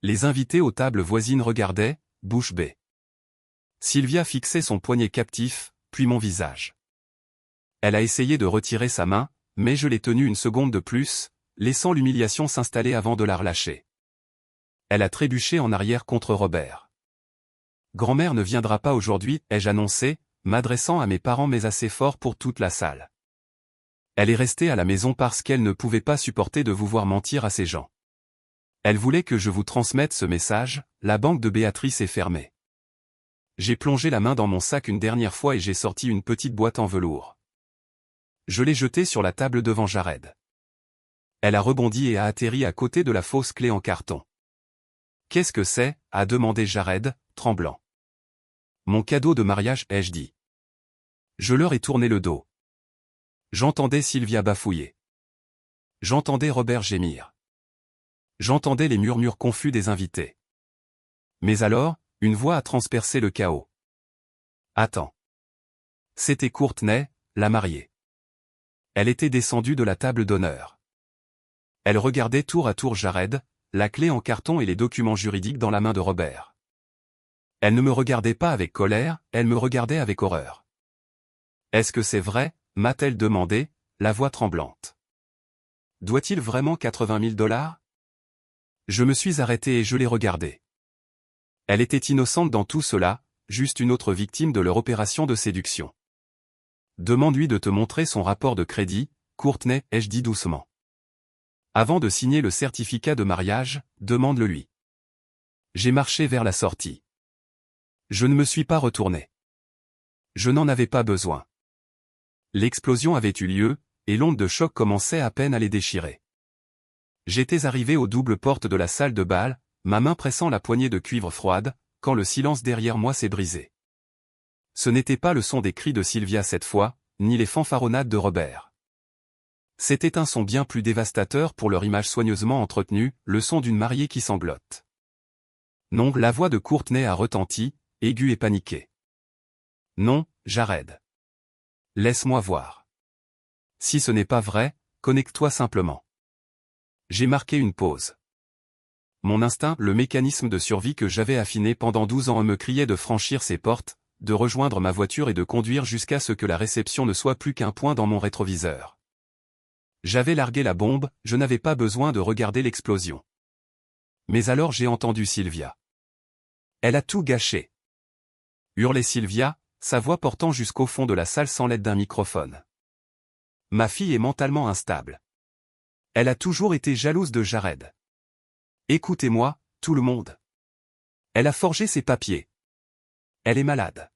Les invités aux tables voisines regardaient, bouche bée. Sylvia fixait son poignet captif, puis mon visage. Elle a essayé de retirer sa main, mais je l'ai tenue une seconde de plus, laissant l'humiliation s'installer avant de la relâcher. Elle a trébuché en arrière contre Robert. Grand-mère ne viendra pas aujourd'hui, ai-je annoncé, m'adressant à mes parents mais assez fort pour toute la salle. Elle est restée à la maison parce qu'elle ne pouvait pas supporter de vous voir mentir à ces gens. Elle voulait que je vous transmette ce message, la banque de Béatrice est fermée. J'ai plongé la main dans mon sac une dernière fois et j'ai sorti une petite boîte en velours. Je l'ai jetée sur la table devant Jared. Elle a rebondi et a atterri à côté de la fausse clé en carton. Qu'est-ce que c'est, a demandé Jared, tremblant. Mon cadeau de mariage, ai-je dit. Je leur ai tourné le dos. J'entendais Sylvia bafouiller. J'entendais Robert gémir. J'entendais les murmures confus des invités. Mais alors, une voix a transpercé le chaos. Attends. C'était Courtney, la mariée. Elle était descendue de la table d'honneur. Elle regardait tour à tour Jared, la clé en carton et les documents juridiques dans la main de Robert. Elle ne me regardait pas avec colère, elle me regardait avec horreur. Est-ce que c'est vrai, m'a-t-elle demandé, la voix tremblante. Doit-il vraiment 80 000 $? Je me suis arrêté et je l'ai regardée. Elle était innocente dans tout cela, juste une autre victime de leur opération de séduction. Demande-lui de te montrer son rapport de crédit, Courtney, ai-je dit doucement. Avant de signer le certificat de mariage, demande-le-lui. J'ai marché vers la sortie. Je ne me suis pas retourné. Je n'en avais pas besoin. L'explosion avait eu lieu, et l'onde de choc commençait à peine à les déchirer. J'étais arrivé aux doubles portes de la salle de bal, ma main pressant la poignée de cuivre froide, quand le silence derrière moi s'est brisé. Ce n'était pas le son des cris de Sylvia cette fois, ni les fanfaronnades de Robert. C'était un son bien plus dévastateur pour leur image soigneusement entretenue, le son d'une mariée qui sanglote. Non, la voix de Courtney a retenti, aiguë et paniquée. Non, Jared. Laisse-moi voir. Si ce n'est pas vrai, connecte-toi simplement. J'ai marqué une pause. Mon instinct, le mécanisme de survie que j'avais affiné pendant 12 ans me criait de franchir ces portes, de rejoindre ma voiture et de conduire jusqu'à ce que la réception ne soit plus qu'un point dans mon rétroviseur. J'avais largué la bombe, je n'avais pas besoin de regarder l'explosion. Mais alors j'ai entendu Sylvia. Elle a tout gâché. Hurlait Sylvia, sa voix portant jusqu'au fond de la salle sans l'aide d'un microphone. Ma fille est mentalement instable. Elle a toujours été jalouse de Jared. Écoutez-moi, tout le monde. Elle a forgé ses papiers. Elle est malade.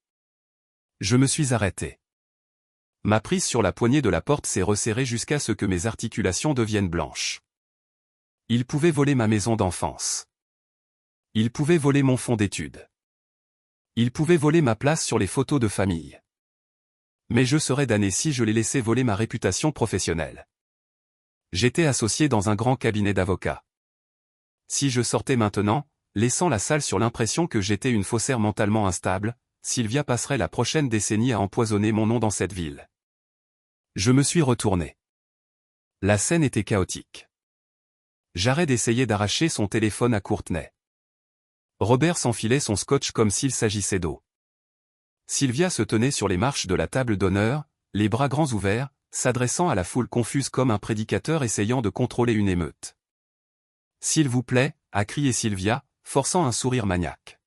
Je me suis arrêté. Ma prise sur la poignée de la porte s'est resserrée jusqu'à ce que mes articulations deviennent blanches. Il pouvait voler ma maison d'enfance. Il pouvait voler mon fonds d'études. Il pouvait voler ma place sur les photos de famille. Mais je serais damné si je les laissais voler ma réputation professionnelle. J'étais associé dans un grand cabinet d'avocats. Si je sortais maintenant, laissant la salle sur l'impression que j'étais une faussaire mentalement instable, Sylvia passerait la prochaine décennie à empoisonner mon nom dans cette ville. Je me suis retourné. La scène était chaotique. Jared essayait d'arracher son téléphone à Courtney. Robert s'enfilait son scotch comme s'il s'agissait d'eau. Sylvia se tenait sur les marches de la table d'honneur, les bras grands ouverts, s'adressant à la foule confuse comme un prédicateur essayant de contrôler une émeute. « S'il vous plaît » a crié Sylvia, forçant un sourire maniaque.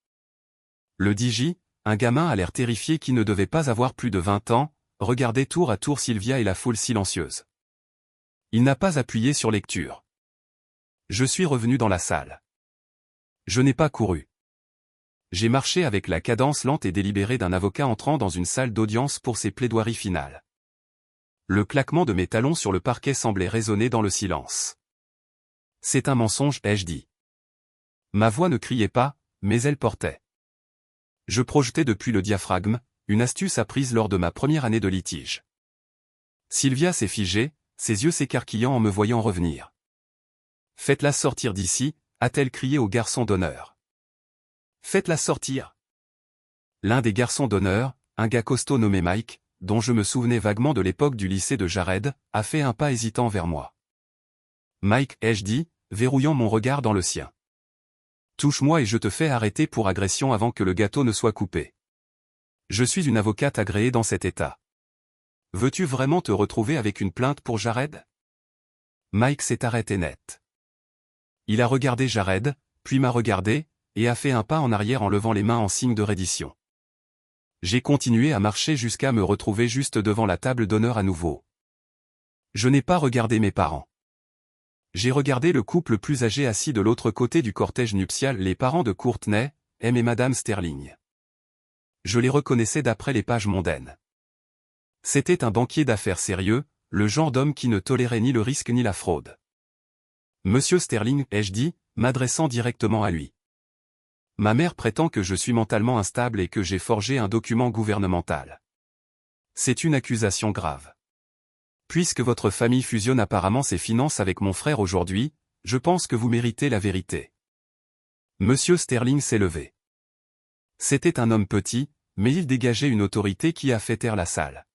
Le DJ, un gamin à l'air terrifié qui ne devait pas avoir plus de 20 ans, regardait tour à tour Sylvia et la foule silencieuse. Il n'a pas appuyé sur lecture. Je suis revenu dans la salle. Je n'ai pas couru. J'ai marché avec la cadence lente et délibérée d'un avocat entrant dans une salle d'audience pour ses plaidoiries finales. Le claquement de mes talons sur le parquet semblait résonner dans le silence. C'est un mensonge, ai-je dit. Ma voix ne criait pas, mais elle portait. Je projetais depuis le diaphragme, une astuce apprise lors de ma première année de litige. Sylvia s'est figée, ses yeux s'écarquillant en me voyant revenir. « Faites-la sortir d'ici », a-t-elle crié au garçon d'honneur. « Faites-la sortir !» L'un des garçons d'honneur, un gars costaud nommé Mike, dont je me souvenais vaguement de l'époque du lycée de Jared, a fait un pas hésitant vers moi. « Mike, ai-je dit, verrouillant mon regard dans le sien. Touche-moi et je te fais arrêter pour agression avant que le gâteau ne soit coupé. Je suis une avocate agréée dans cet état. Veux-tu vraiment te retrouver avec une plainte pour Jared ? » Mike s'est arrêté net. Il a regardé Jared, puis m'a regardé, et a fait un pas en arrière en levant les mains en signe de reddition. J'ai continué à marcher jusqu'à me retrouver juste devant la table d'honneur à nouveau. Je n'ai pas regardé mes parents. J'ai regardé le couple plus âgé assis de l'autre côté du cortège nuptial, les parents de Courtney, M et Madame Sterling. Je les reconnaissais d'après les pages mondaines. C'était un banquier d'affaires sérieux, le genre d'homme qui ne tolérait ni le risque ni la fraude. Monsieur Sterling, ai-je dit, m'adressant directement à lui. Ma mère prétend que je suis mentalement instable et que j'ai forgé un document gouvernemental. C'est une accusation grave. Puisque votre famille fusionne apparemment ses finances avec mon frère aujourd'hui, je pense que vous méritez la vérité. Monsieur Sterling s'est levé. C'était un homme petit, mais il dégageait une autorité qui a fait taire la salle.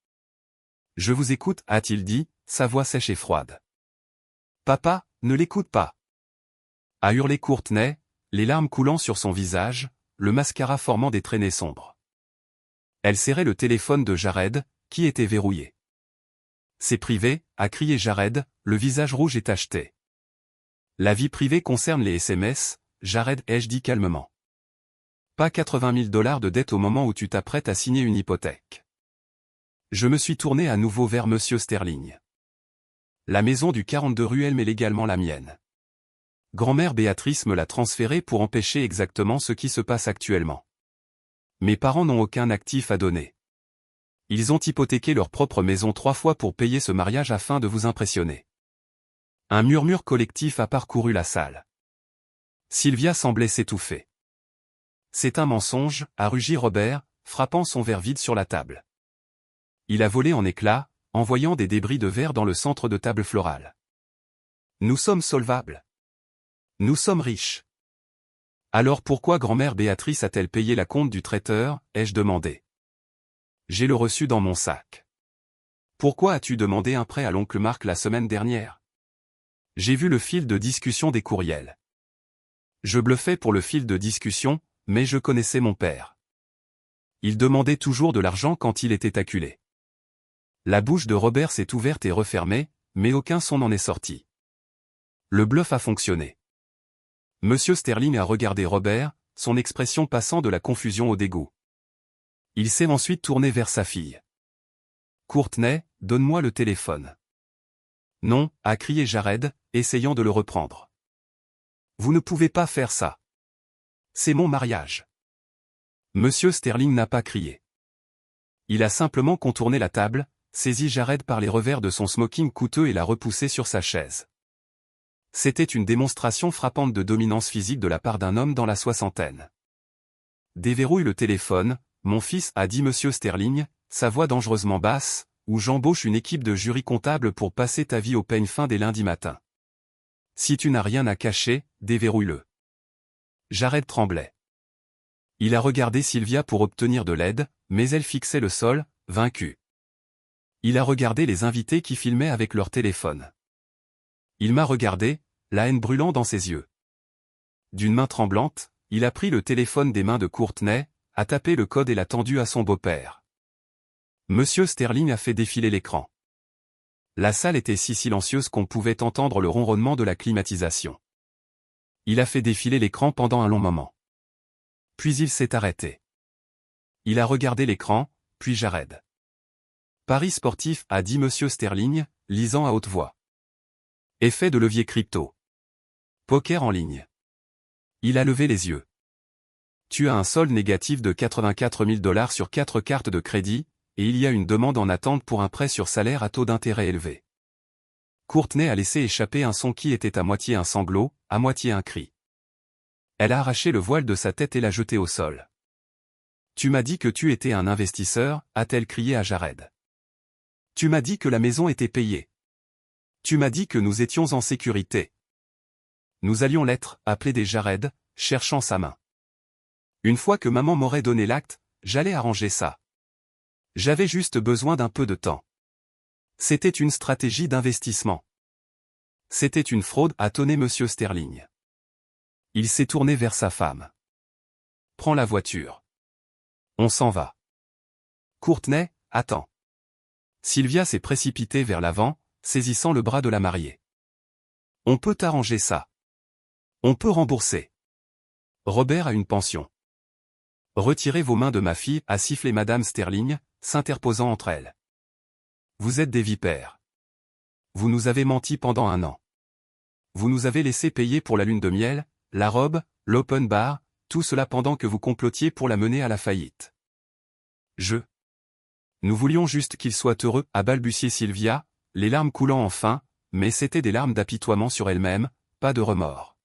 « Je vous écoute, a-t-il dit, sa voix sèche et froide. « Papa, ne l'écoute pas !» a hurlé Courtney, les larmes coulant sur son visage, le mascara formant des traînées sombres. Elle serrait le téléphone de Jared, qui était verrouillé. « C'est privé », a crié Jared, le visage rouge et tacheté. « La vie privée concerne les SMS, Jared, ai-je dit calmement. Pas 80 000 $ de dette au moment où tu t'apprêtes à signer une hypothèque. » Je me suis tourné à nouveau vers Monsieur Sterling. La maison du 42 rue Elm est légalement la mienne. Grand-mère Béatrice me l'a transférée pour empêcher exactement ce qui se passe actuellement. Mes parents n'ont aucun actif à donner. Ils ont hypothéqué leur propre maison 3 fois pour payer ce mariage afin de vous impressionner. Un murmure collectif a parcouru la salle. Sylvia semblait s'étouffer. C'est un mensonge, a rugi Robert, frappant son verre vide sur la table. Il a volé en éclats, envoyant des débris de verre dans le centre de table florale. Nous sommes solvables. Nous sommes riches. Alors pourquoi grand-mère Béatrice a-t-elle payé la compte du traiteur, ai-je demandé. J'ai le reçu dans mon sac. Pourquoi as-tu demandé un prêt à l'oncle Marc la semaine dernière? J'ai vu le fil de discussion des courriels. Je bluffais pour le fil de discussion, mais je connaissais mon père. Il demandait toujours de l'argent quand il était acculé. La bouche de Robert s'est ouverte et refermée, mais aucun son n'en est sorti. Le bluff a fonctionné. Monsieur Sterling a regardé Robert, son expression passant de la confusion au dégoût. Il s'est ensuite tourné vers sa fille. « Courtney, donne-moi le téléphone. »« Non », a crié Jared, essayant de le reprendre. « Vous ne pouvez pas faire ça. C'est mon mariage. » Monsieur Sterling n'a pas crié. Il a simplement contourné la table, saisi Jared par les revers de son smoking coûteux et l'a repoussé sur sa chaise. C'était une démonstration frappante de dominance physique de la part d'un homme dans la soixantaine. « Déverrouille le téléphone, mon fils, a dit Monsieur Sterling, sa voix dangereusement basse, ou j'embauche une équipe de jury comptable pour passer ta vie au peigne fin dès lundi matin. Si tu n'as rien à cacher, déverrouille-le. » Jared tremblait. Il a regardé Sylvia pour obtenir de l'aide, mais elle fixait le sol, vaincue. Il a regardé les invités qui filmaient avec leur téléphone. Il m'a regardé, la haine brûlant dans ses yeux. D'une main tremblante, il a pris le téléphone des mains de Courtney, a tapé le code et l'a tendu à son beau-père. Monsieur Sterling a fait défiler l'écran. La salle était si silencieuse qu'on pouvait entendre le ronronnement de la climatisation. Il a fait défiler l'écran pendant un long moment. Puis il s'est arrêté. Il a regardé l'écran, puis Jared. Paris sportif, a dit Monsieur Sterling, lisant à haute voix. Effet de levier crypto. Poker en ligne. Il a levé les yeux. Tu as un solde négatif de 84 000 $ sur 4 cartes de crédit, et il y a une demande en attente pour un prêt sur salaire à taux d'intérêt élevé. Courtney a laissé échapper un son qui était à moitié un sanglot, à moitié un cri. Elle a arraché le voile de sa tête et l'a jeté au sol. Tu m'as dit que tu étais un investisseur, a-t-elle crié à Jared. Tu m'as dit que la maison était payée. Tu m'as dit que nous étions en sécurité. Nous allions l'être, a plaidé Jared, cherchant sa main. Une fois que maman m'aurait donné l'acte, j'allais arranger ça. J'avais juste besoin d'un peu de temps. C'était une stratégie d'investissement. C'était une fraude, a tonné Monsieur Sterling. Il s'est tourné vers sa femme. Prends la voiture. On s'en va. Courtney, attends. Sylvia s'est précipitée vers l'avant, saisissant le bras de la mariée. On peut arranger ça. On peut rembourser. Robert a une pension. Retirez vos mains de ma fille, a sifflé Madame Sterling, s'interposant entre elles. Vous êtes des vipères. Vous nous avez menti pendant 1 an. Vous nous avez laissé payer pour la lune de miel, la robe, l'open bar, tout cela pendant que vous complotiez pour la mener à la faillite. Nous voulions juste qu'il soit heureux, a balbutié Sylvia, les larmes coulant enfin, mais c'était des larmes d'apitoiement sur elle-même, pas de remords.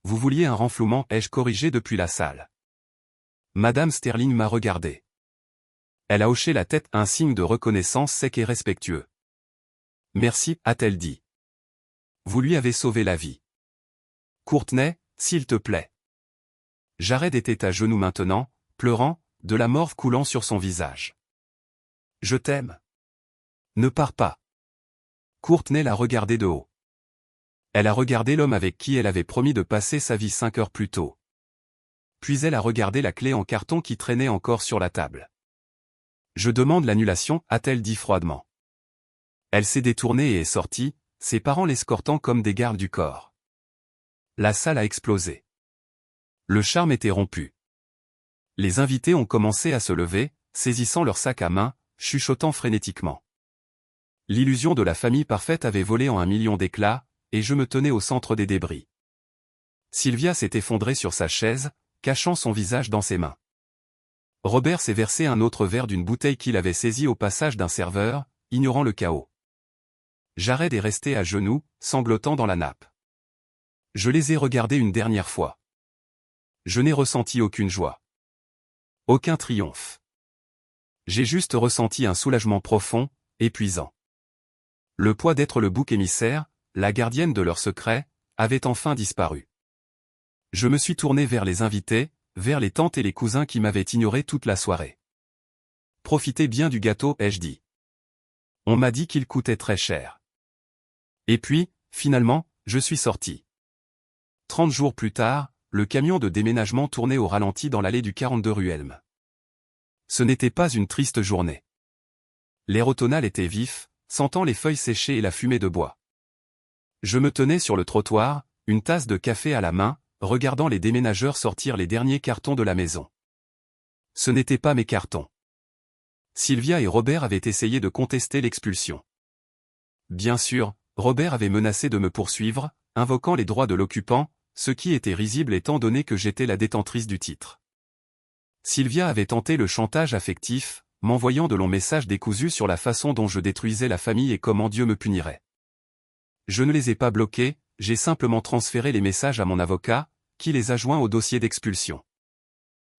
Vous vouliez un renflouement, ai-je corrigé depuis la salle. Madame Sterling m'a regardé. Elle a hoché la tête, un signe de reconnaissance sec et respectueux. Merci, a-t-elle dit. Vous lui avez sauvé la vie. Courtney, s'il te plaît. Jared était à genoux maintenant, pleurant, de la morve coulant sur son visage. Je t'aime. Ne pars pas. Courtney l'a regardé de haut. Elle a regardé l'homme avec qui elle avait promis de passer sa vie 5 heures plus tôt. Puis elle a regardé la clé en carton qui traînait encore sur la table. Je demande l'annulation, a-t-elle dit froidement. Elle s'est détournée et est sortie, ses parents l'escortant comme des gardes du corps. La salle a explosé. Le charme était rompu. Les invités ont commencé à se lever, saisissant leurs sacs à main, chuchotant frénétiquement. L'illusion de la famille parfaite avait volé en 1 million d'éclats, et je me tenais au centre des débris. Sylvia s'est effondrée sur sa chaise, cachant son visage dans ses mains. Robert s'est versé un autre verre d'une bouteille qu'il avait saisie au passage d'un serveur, ignorant le chaos. Jared est resté à genoux, sanglotant dans la nappe. Je les ai regardés une dernière fois. Je n'ai ressenti aucune joie. Aucun triomphe. J'ai juste ressenti un soulagement profond, épuisant. Le poids d'être le bouc émissaire, la gardienne de leurs secrets, avait enfin disparu. Je me suis tourné vers les invités, vers les tantes et les cousins qui m'avaient ignoré toute la soirée. Profitez bien du gâteau, ai-je dit. On m'a dit qu'il coûtait très cher. Et puis, finalement, je suis sorti. 30 jours plus tard, le camion de déménagement tournait au ralenti dans l'allée du 42 rue Elm. Ce n'était pas une triste journée. L'air automnal était vif, sentant les feuilles séchées et la fumée de bois. Je me tenais sur le trottoir, une tasse de café à la main, regardant les déménageurs sortir les derniers cartons de la maison. Ce n'étaient pas mes cartons. Sylvia et Robert avaient essayé de contester l'expulsion. Bien sûr, Robert avait menacé de me poursuivre, invoquant les droits de l'occupant, ce qui était risible étant donné que j'étais la détentrice du titre. Sylvia avait tenté le chantage affectif, m'envoyant de longs messages décousus sur la façon dont je détruisais la famille et comment Dieu me punirait. Je ne les ai pas bloqués, j'ai simplement transféré les messages à mon avocat, qui les a joints au dossier d'expulsion.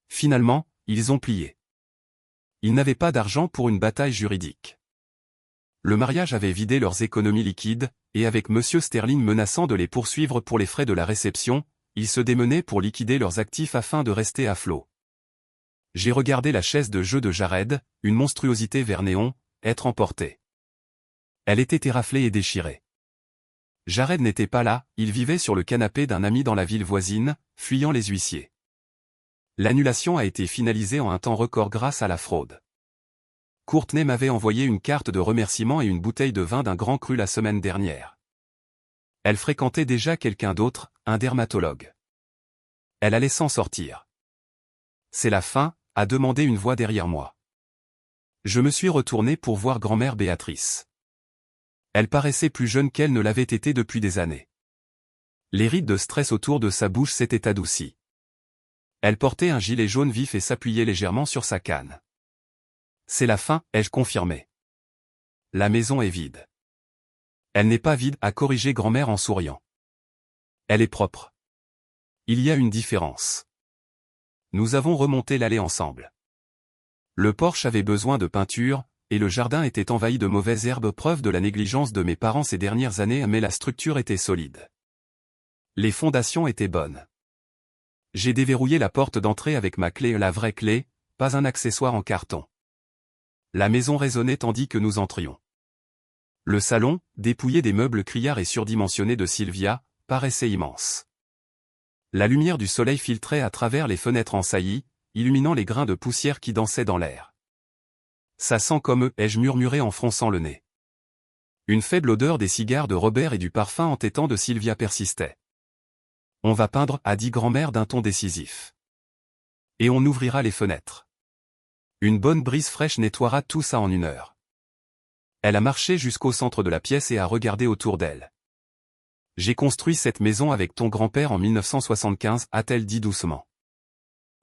Finalement, ils ont plié. Ils n'avaient pas d'argent pour une bataille juridique. Le mariage avait vidé leurs économies liquides, et avec Monsieur Sterling menaçant de les poursuivre pour les frais de la réception, ils se démenaient pour liquider leurs actifs afin de rester à flot. J'ai regardé la chaise de jeu de Jared, une monstruosité vert néon, être emportée. Elle était éraflée et déchirée. Jared n'était pas là, il vivait sur le canapé d'un ami dans la ville voisine, fuyant les huissiers. L'annulation a été finalisée en un temps record grâce à la fraude. Courtney m'avait envoyé une carte de remerciement et une bouteille de vin d'un grand cru la semaine dernière. Elle fréquentait déjà quelqu'un d'autre, un dermatologue. Elle allait s'en sortir. C'est la fin, a demandé une voix derrière moi. Je me suis retourné pour voir grand-mère Béatrice. Elle paraissait plus jeune qu'elle ne l'avait été depuis des années. Les rides de stress autour de sa bouche s'étaient adoucies. Elle portait un gilet jaune vif et s'appuyait légèrement sur sa canne. C'est la fin, ai-je confirmé. La maison est vide. Elle n'est pas vide, a corrigé grand-mère en souriant. Elle est propre. Il y a une différence. Nous avons remonté l'allée ensemble. Le porche avait besoin de peinture, et le jardin était envahi de mauvaises herbes, preuve de la négligence de mes parents ces dernières années, mais la structure était solide. Les fondations étaient bonnes. J'ai déverrouillé la porte d'entrée avec ma clé, la vraie clé, pas un accessoire en carton. La maison résonnait tandis que nous entrions. Le salon, dépouillé des meubles criards et surdimensionnés de Sylvia, paraissait immense. La lumière du soleil filtrait à travers les fenêtres en saillie, illuminant les grains de poussière qui dansaient dans l'air. Ça sent comme eux, ai-je murmuré en fronçant le nez. Une faible odeur des cigares de Robert et du parfum entêtant de Sylvia persistait. On va peindre, a dit grand-mère d'un ton décisif. Et on ouvrira les fenêtres. Une bonne brise fraîche nettoiera tout ça en 1 heure. Elle a marché jusqu'au centre de la pièce et a regardé autour d'elle. J'ai construit cette maison avec ton grand-père en 1975, a-t-elle dit doucement.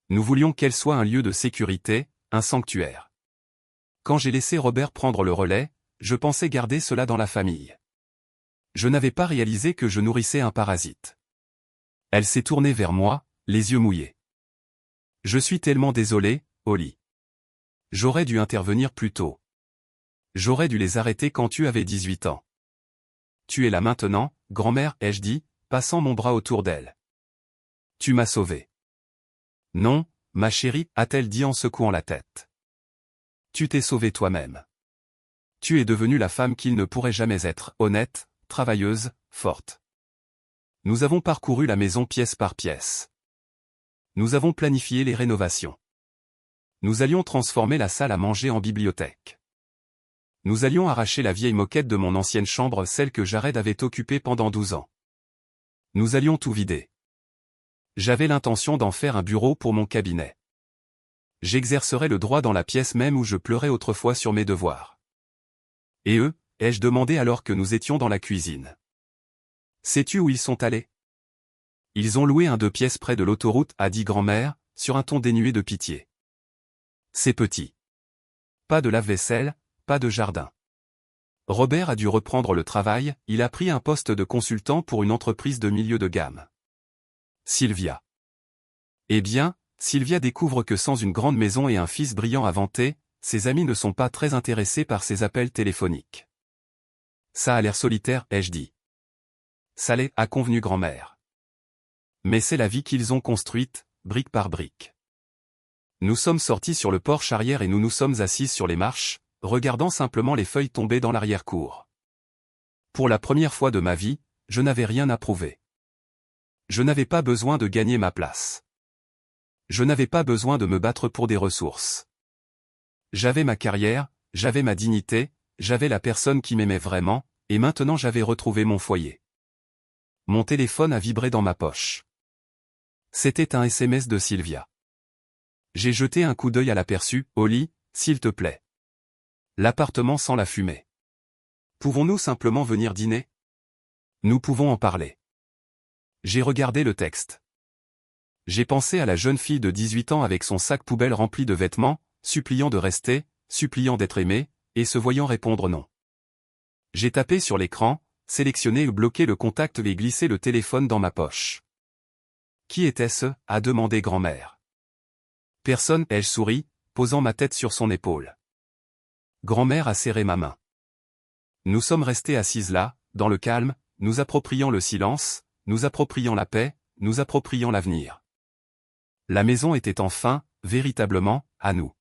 Nous voulions qu'elle soit un lieu de sécurité, un sanctuaire. Quand j'ai laissé Robert prendre le relais, je pensais garder cela dans la famille. Je n'avais pas réalisé que je nourrissais un parasite. Elle s'est tournée vers moi, les yeux mouillés. Je suis tellement désolé, Holly. J'aurais dû intervenir plus tôt. J'aurais dû les arrêter quand tu avais 18 ans. Tu es là maintenant, grand-mère, ai-je dit, passant mon bras autour d'elle. Tu m'as sauvé. Non, ma chérie, a-t-elle dit en secouant la tête. Tu t'es sauvée toi-même. Tu es devenue la femme qu'il ne pourrait jamais être, honnête, travailleuse, forte. Nous avons parcouru la maison pièce par pièce. Nous avons planifié les rénovations. Nous allions transformer la salle à manger en bibliothèque. Nous allions arracher la vieille moquette de mon ancienne chambre, celle que Jared avait occupée pendant 12 ans. Nous allions tout vider. J'avais l'intention d'en faire un bureau pour mon cabinet. J'exercerais le droit dans la pièce même où je pleurais autrefois sur mes devoirs. Et eux, ai-je demandé alors que nous étions dans la cuisine. Sais-tu où ils sont allés? Ils ont loué un 2 pièces près de l'autoroute, a dit grand-mère, sur un ton dénué de pitié. C'est petit. Pas de lave-vaisselle, pas de jardin. Robert a dû reprendre le travail, il a pris un poste de consultant pour une entreprise de milieu de gamme. Sylvia. Eh bien, Sylvia découvre que sans une grande maison et un fils brillant à vanter, ses amis ne sont pas très intéressés par ses appels téléphoniques. Ça a l'air solitaire, ai-je dit. Ça l'est, a convenu grand-mère. Mais c'est la vie qu'ils ont construite, brique par brique. Nous sommes sortis sur le porche arrière et nous nous sommes assis sur les marches, regardant simplement les feuilles tomber dans l'arrière-cour. Pour la première fois de ma vie, je n'avais rien à prouver. Je n'avais pas besoin de gagner ma place. Je n'avais pas besoin de me battre pour des ressources. J'avais ma carrière, j'avais ma dignité, j'avais la personne qui m'aimait vraiment, et maintenant j'avais retrouvé mon foyer. Mon téléphone a vibré dans ma poche. C'était un SMS de Sylvia. J'ai jeté un coup d'œil à l'aperçu, Holly, s'il te plaît. L'appartement sent la fumée. Pouvons-nous simplement venir dîner? Nous pouvons en parler. J'ai regardé le texte. J'ai pensé à la jeune fille de 18 ans avec son sac poubelle rempli de vêtements, suppliant de rester, suppliant d'être aimée, et se voyant répondre non. J'ai tapé sur l'écran, sélectionné ou bloqué le contact et glissé le téléphone dans ma poche. Qui était-ce? A demandé grand-mère. Personne, ai-je souri, posant ma tête sur son épaule. Grand-mère a serré ma main. Nous sommes restés assises là, dans le calme, nous appropriant le silence, nous appropriant la paix, nous appropriant l'avenir. La maison était enfin, véritablement, à nous.